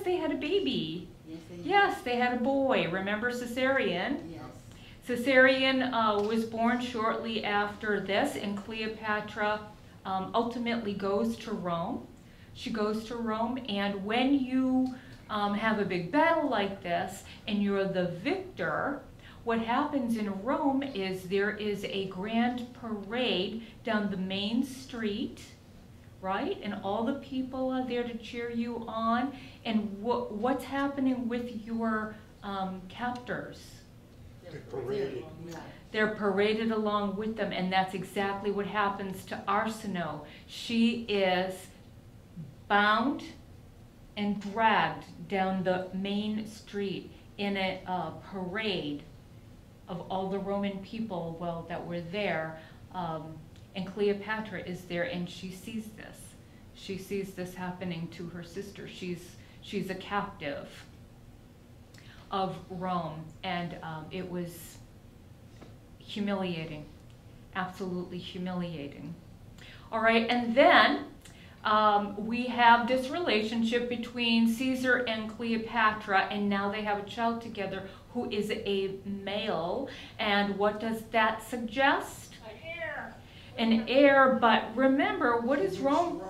[SPEAKER 1] they had a baby.
[SPEAKER 2] Yes, they did.
[SPEAKER 1] Yes, they had a boy. Remember Caesarion?
[SPEAKER 2] Yes.
[SPEAKER 1] Caesarion was born shortly after this, and Cleopatra ultimately goes to Rome. She goes to Rome, and when you have a big battle like this, and you're the victor, what happens in Rome is there is a grand parade down the main street, right? And all the people are there to cheer you on. And what's happening with your captors?
[SPEAKER 3] They paraded.
[SPEAKER 2] Yeah.
[SPEAKER 1] They're paraded along with them, and that's exactly what happens to Arsinoe. She is bound and dragged down the main street in a parade of all the Roman people, well, that were there, and Cleopatra is there, and she sees this. She sees this happening to her sister. She's a captive of Rome, and it was humiliating, absolutely humiliating. All right, and then we have this relationship between Caesar and Cleopatra, and now they have a child together who is a male. And what does that suggest?
[SPEAKER 7] An heir.
[SPEAKER 1] An heir, but remember, what is Rome?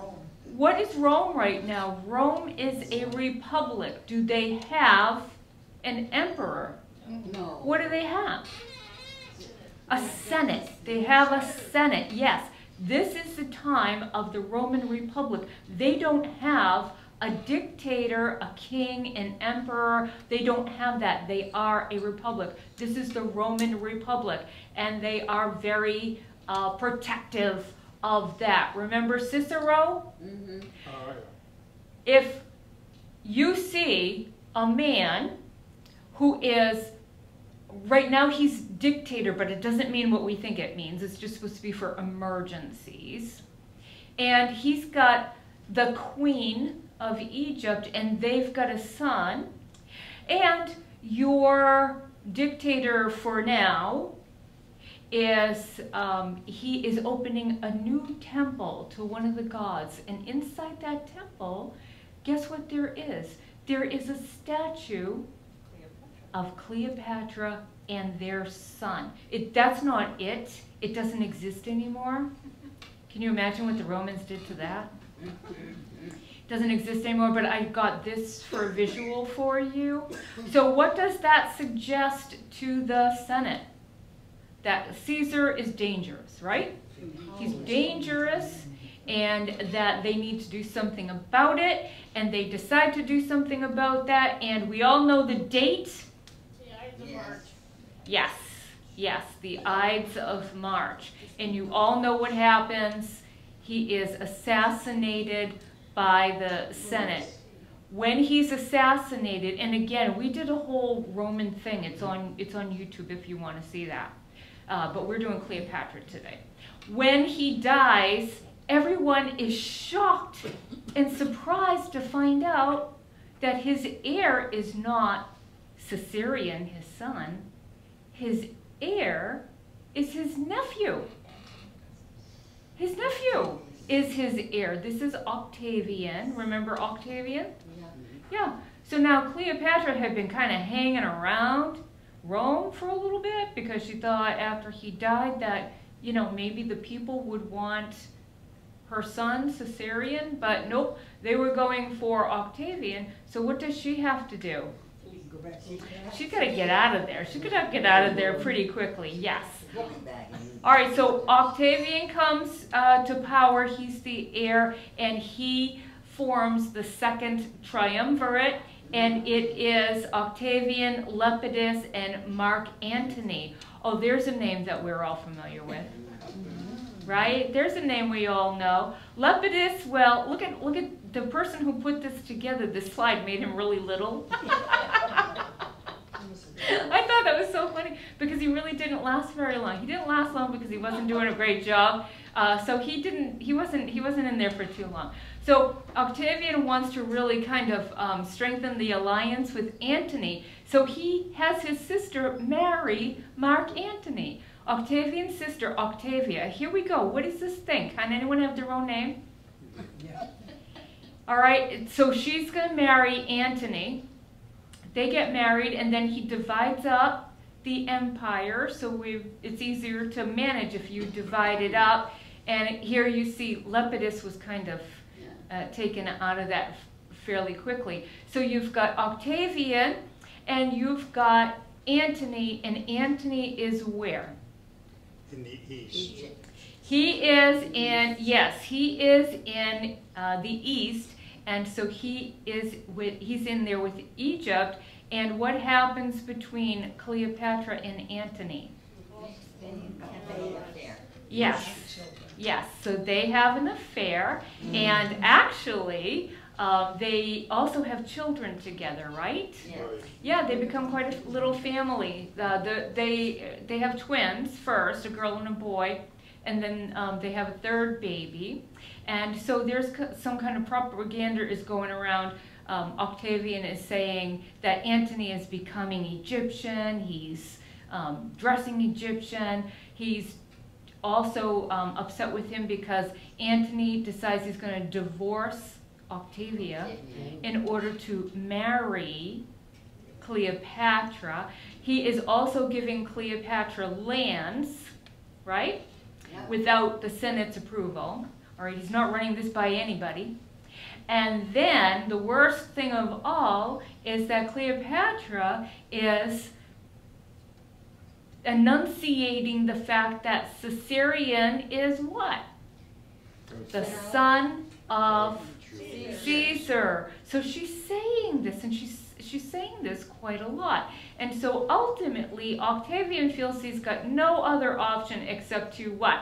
[SPEAKER 1] What is Rome right now? Rome is a republic. Do they have an emperor?
[SPEAKER 2] No.
[SPEAKER 1] What do they have? A senate. They have a senate, yes. This is the time of the Roman Republic. They don't have a dictator, a king, an emperor. They don't have that. They are a republic. This is the Roman Republic, and they are very protective of that. Remember Cicero?
[SPEAKER 2] Mm-hmm.
[SPEAKER 3] Oh,
[SPEAKER 1] If you see a man who is, right now he's dictator, but it doesn't mean what we think it means. It's just supposed to be for emergencies. And he's got the queen of Egypt, and they've got a son. And your dictator for now is, he is opening a new temple to one of the gods. And inside that temple, guess what there is? There is a statue of Cleopatra and their son. That's not it. It doesn't exist anymore. Can you imagine what the Romans did to that? Doesn't exist anymore, but I got this for a visual for you. So what does that suggest to the Senate? That Caesar is dangerous, right? He's dangerous, and that they need to do something about it, and they decide to do something about that, and we all know the date.
[SPEAKER 7] The Ides of March.
[SPEAKER 1] Yes, yes, the Ides of March. And you all know what happens. He is assassinated by the Senate. When he's assassinated, and again, we did a whole Roman thing. It's on YouTube if you want to see that. But we're doing Cleopatra today. When he dies, everyone is shocked and surprised to find out that his heir is not Caesarion, his son. His heir is his nephew. His nephew is his heir. This is Octavian. Remember Octavian?
[SPEAKER 2] Yeah.
[SPEAKER 1] Yeah. So now Cleopatra had been kind of hanging around Rome for a little bit because she thought after he died that, you know, maybe the people would want her son Caesarion, but nope, they were going for Octavian. So what does she have to do?
[SPEAKER 4] Go back.
[SPEAKER 1] She's got to get out of there. She's got to get out of there pretty quickly, yes.
[SPEAKER 2] Looking back and you-
[SPEAKER 1] All right, so Octavian comes to power. He's the heir, and he forms the second triumvirate, and it is Octavian, Lepidus, and Mark Antony. Oh, there's a name that we're all familiar with, right? There's a name we all know. Lepidus, well, look at the person who put this together. This slide made him really little. I thought that was so funny because he really didn't last very long. He didn't last long because he wasn't doing a great job. So he wasn't in there for too long. So Octavian wants to really kind of strengthen the alliance with Antony. So he has his sister marry Mark Antony. Octavian's sister, Octavia. Here we go. What is this thing? Can anyone have their own name?
[SPEAKER 4] Yeah.
[SPEAKER 1] All right. So she's going to marry Antony. They get married, and then he divides up the empire. So it's easier to manage if you divide it up. And here you see Lepidus was kind of taken out of that fairly quickly. So you've got Octavian, and you've got Antony, and Antony is where?
[SPEAKER 3] In the east.
[SPEAKER 2] Egypt.
[SPEAKER 1] He is in, yes, he is in the east, and so he's in there with Egypt. And what happens between Cleopatra and Antony? Yes, yes. So they have an affair, and actually, they also have children together, right?
[SPEAKER 2] Yeah.
[SPEAKER 3] Right.
[SPEAKER 1] Yeah, they become quite a little family. They have twins first, a girl and a boy, and then they have a third baby. And so there's some kind of propaganda is going around. Octavian is saying that Antony is becoming Egyptian. He's dressing Egyptian. He's also upset with him because Antony decides he's going to divorce Octavia in order to marry Cleopatra. He is also giving Cleopatra lands, right?
[SPEAKER 2] Yeah.
[SPEAKER 1] Without the Senate's approval. All right, he's not running this by anybody. And then the worst thing of all is that Cleopatra is enunciating the fact that Caesarion is what? The son of Caesar. So she's saying this, and she's saying this quite a lot. And so ultimately, Octavian feels he's got no other option except to what?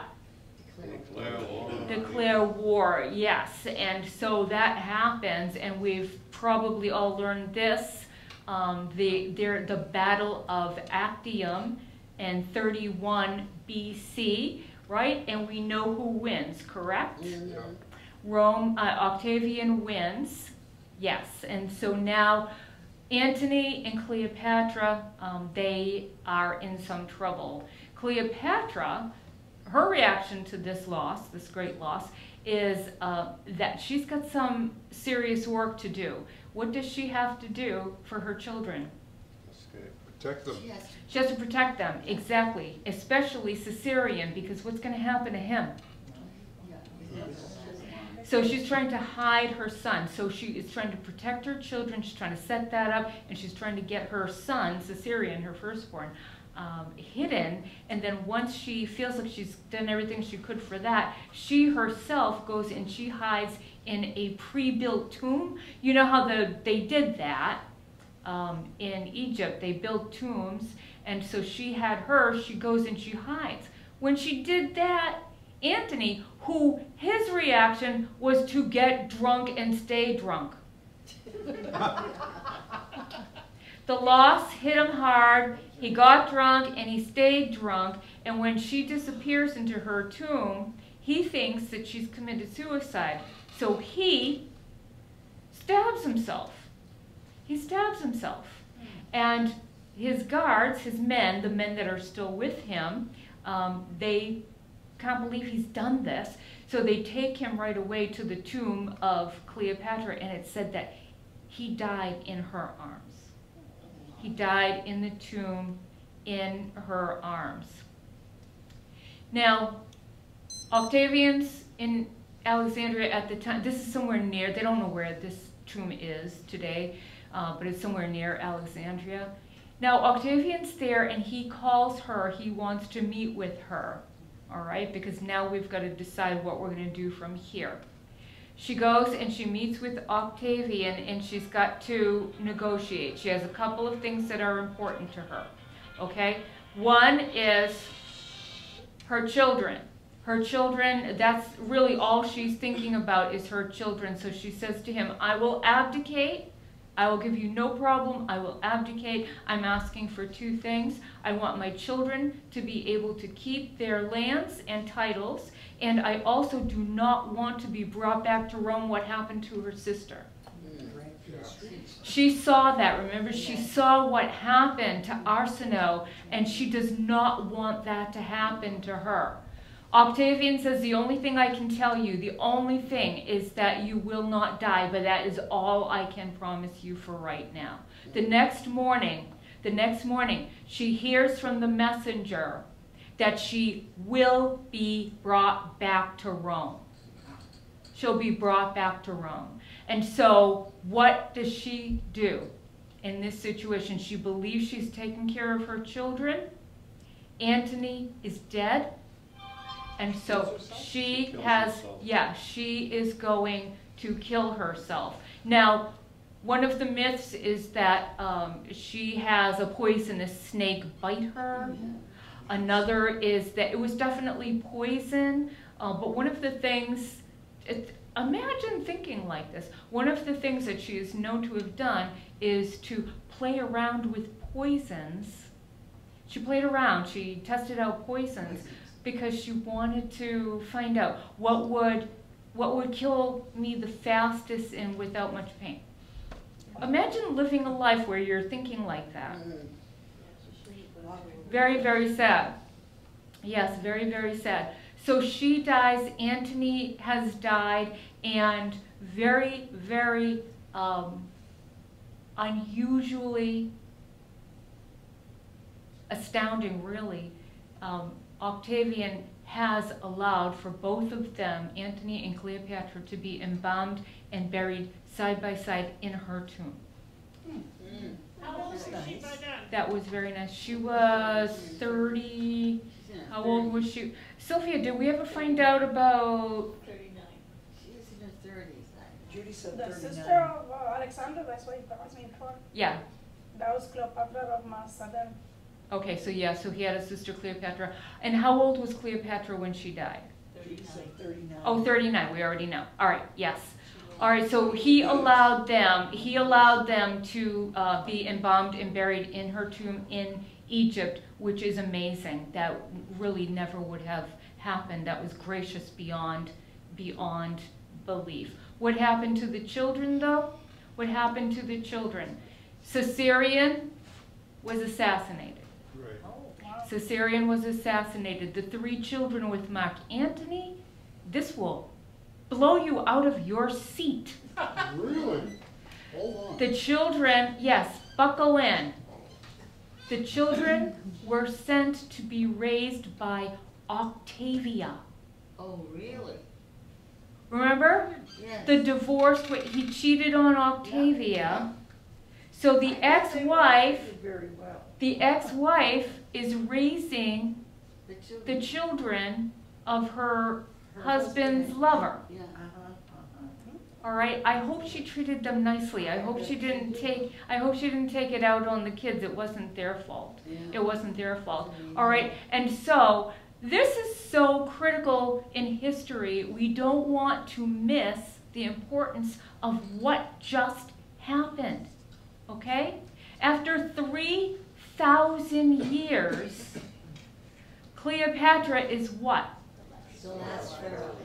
[SPEAKER 1] Declare war, yes. And so that happens, and we've probably all learned this. The Battle of Actium in 31 BC, right? And we know who wins, correct? Octavian wins, yes. And so now Antony and Cleopatra, they are in some trouble. Cleopatra, her reaction to this loss, this great loss, is that she's got some serious work to do. What does she have to do for her children?
[SPEAKER 3] Protect them.
[SPEAKER 1] She has to protect them, exactly, especially Caesarion, because what's going to happen to him? So she's trying to hide her son. So she is trying to protect her children. She's trying to set that up, and she's trying to get her son, Caesarion, her firstborn, hidden. And then once she feels like she's done everything she could for that, she herself goes and she hides in a pre-built tomb. You know how they did that in Egypt. They built tombs, and so she goes and she hides. When she did that, Antony, who his reaction was to get drunk and stay drunk. The loss hit him hard. He got drunk and he stayed drunk. And when she disappears into her tomb, he thinks that she's committed suicide. So he stabs himself. He stabs himself. And his guards, his men, the men that are still with him, they can't believe he's done this. So they take him right away to the tomb of Cleopatra, and it said that he died in her arms. He died in the tomb in her arms. Now, Octavian's in Alexandria at the time. This is somewhere near. They don't know where this tomb is today, but it's somewhere near Alexandria. Now Octavian's there and he calls her, he wants to meet with her, all right, because now we've got to decide what we're going to do from here. She goes and she meets with Octavian and she's got to negotiate. She has a couple of things that are important to her, okay? One is her children. Her children, that's really all she's thinking about is her children. So she says to him, I will abdicate. I will give you no problem. I will abdicate. I'm asking for two things. I want my children to be able to keep their lands and titles, and I also do not want to be brought back to Rome what happened to her sister. She saw that, remember? She saw what happened to Arsinoe, and she does not want that to happen to her. Octavian says, the only thing I can tell you, the only thing is that you will not die, but that is all I can promise you for right now. The next morning, she hears from the messenger that she will be brought back to Rome. She'll be brought back to Rome. And so what does she do in this situation? She believes she's taking care of her children. Antony is dead. And so she is going to kill herself. Now, one of the myths is that she has a poisonous snake bite her. Another is that it was definitely poison. But one of the things, imagine thinking like this. One of the things that she is known to have done is to play around with poisons. She played around. She tested out poisons because she wanted to find out what would kill me the fastest and without much pain. Imagine living a life where you're thinking like that. Very, very sad. Yes, very, very sad. So she dies, Antony has died, and very, very unusually astounding, really. Octavian has allowed for both of them, Antony and Cleopatra, to be embalmed and buried side by side in her tomb.
[SPEAKER 7] How old was she by then?
[SPEAKER 1] That was very nice. She was 30. How old was she? Sophia, did we ever find out about...
[SPEAKER 2] 39. She was in her 30s.
[SPEAKER 4] Judy said
[SPEAKER 9] The
[SPEAKER 4] 39.
[SPEAKER 9] sister of Alexander, that's what he was named for.
[SPEAKER 1] Yeah.
[SPEAKER 9] That was Cleopatra of Macedon.
[SPEAKER 1] Okay, so yeah, so he had a sister Cleopatra. And how old was Cleopatra when she died?
[SPEAKER 4] Judy said 39.
[SPEAKER 1] Oh, 39, we already know. All right, yes. All right, so he allowed them to be embalmed and buried in her tomb in Egypt, which is amazing. That really never would have happened. That was gracious beyond belief. What happened to the children, though? What happened to the children? Caesarion was assassinated. Caesarion was assassinated. The 3 children with Mark Antony, this will blow you out of your seat.
[SPEAKER 3] Really? Hold on.
[SPEAKER 1] The children, yes, buckle in. The children were sent to be raised by Octavia.
[SPEAKER 2] Oh, really?
[SPEAKER 1] Remember?
[SPEAKER 2] Yes.
[SPEAKER 1] The divorce, he cheated on Octavia. So the ex-wife,
[SPEAKER 4] Very well.
[SPEAKER 1] is raising the children of her husband's lover.
[SPEAKER 2] Yeah.
[SPEAKER 1] All right. I hope she treated them nicely. I hope she didn't take it out on the kids. It wasn't their fault.
[SPEAKER 2] Yeah.
[SPEAKER 1] It wasn't their fault. All right. And so this is so critical in history. We don't want to miss the importance of what just happened. Okay? After 3,000 years, Cleopatra is what?
[SPEAKER 2] The last pharaoh.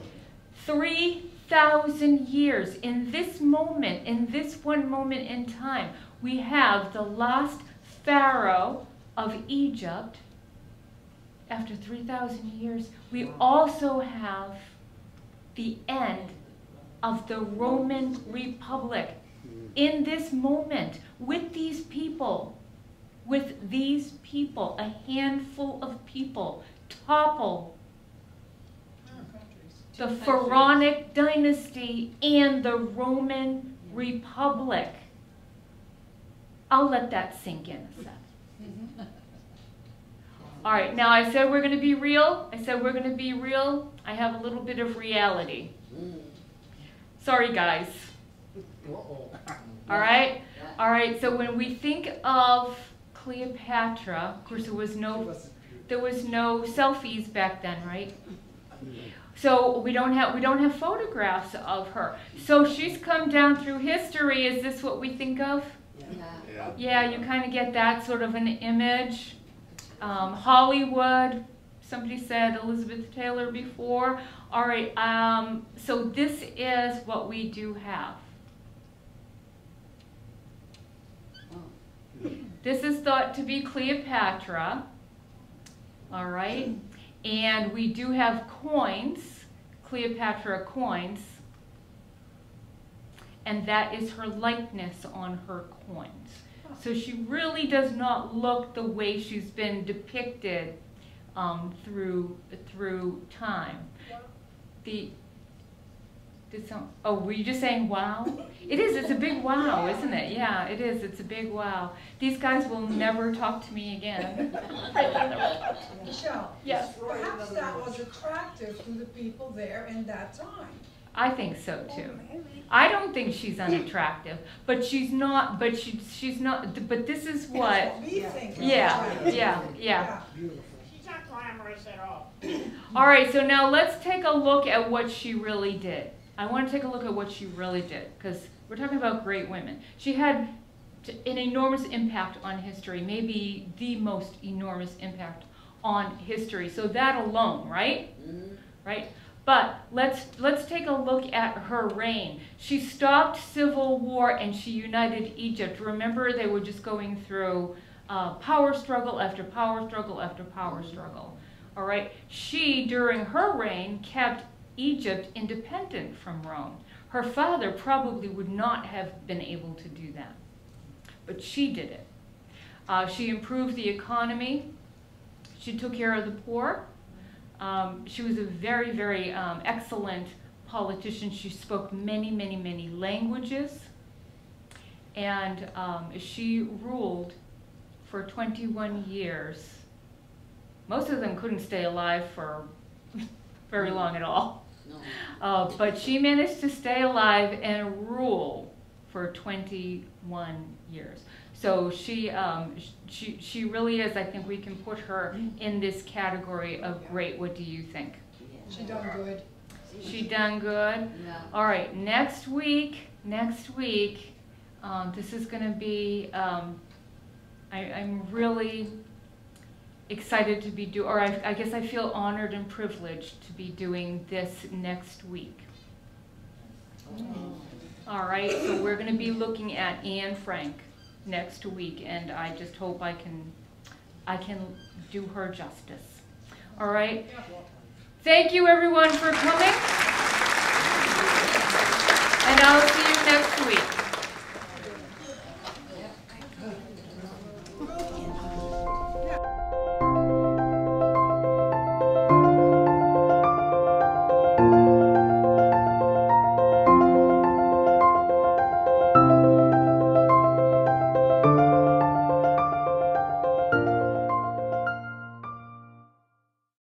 [SPEAKER 1] 3,000 years. In this moment, in this one moment in time, we have the last pharaoh of Egypt. After 3,000 years, we also have the end of the Roman Republic. In this moment, with these people, a handful of people topple the Pharaonic dynasty and the Roman republic. I'll let that sink in a sec. All right, now I said we're going to be real. I said we're going to be real. I have a little bit of reality. Sorry, guys.
[SPEAKER 3] Uh-oh.
[SPEAKER 1] All right? All right, so when we think of Cleopatra, of course there was no selfies back then, right? So we don't have photographs of her. So she's come down through history. Is this what we think of?
[SPEAKER 2] Yeah.
[SPEAKER 1] Yeah, you kind of get that sort of an image. Hollywood, somebody said Elizabeth Taylor before. All right, so this is what we do have. This is thought to be Cleopatra. All right, and we do have coins, Cleopatra coins, and that is her likeness on her coins. So she really does not look the way she's been depicted through time. Were you just saying wow? It is, it's a big wow, isn't it? Yeah, it is, it's a big wow. These guys will never talk to me again.
[SPEAKER 10] Michelle,
[SPEAKER 1] Yes.
[SPEAKER 10] perhaps that was attractive to the people there in that time.
[SPEAKER 1] I think so too. I don't think she's unattractive, but she's not. But she's not. But this is what.
[SPEAKER 10] That's what we think.
[SPEAKER 1] Yeah.
[SPEAKER 4] Beautiful.
[SPEAKER 7] She's not glamorous at all.
[SPEAKER 1] All right. So now let's take a look at what she really did. I want to take a look at what she really did because we're talking about great women. She had an enormous impact on history, maybe the most enormous impact on history. So that alone, right? Right. But let's take a look at her reign. She stopped civil war and she united Egypt. Remember, they were just going through power struggle after power struggle after power struggle. All right. She, during her reign, kept Egypt independent from Rome. Her father probably would not have been able to do that, but she did it. She improved the economy. She took care of the poor. She was a very, very excellent politician. She spoke many, many, many languages. And she ruled for 21 years. Most of them couldn't stay alive for very long at all. But she managed to stay alive and rule for 21 years. So she really is, I think we can put her in this category of great. What do you think?
[SPEAKER 10] She done good.
[SPEAKER 1] She done good?
[SPEAKER 2] Yeah.
[SPEAKER 1] All right, next week, this is going to be, I'm really excited to be I guess I feel honored and privileged to be doing this next week. All right, so we're going to be looking at Anne Frank next week, and I just hope I can do her justice. All right. Thank you everyone for coming, and I'll see you next week.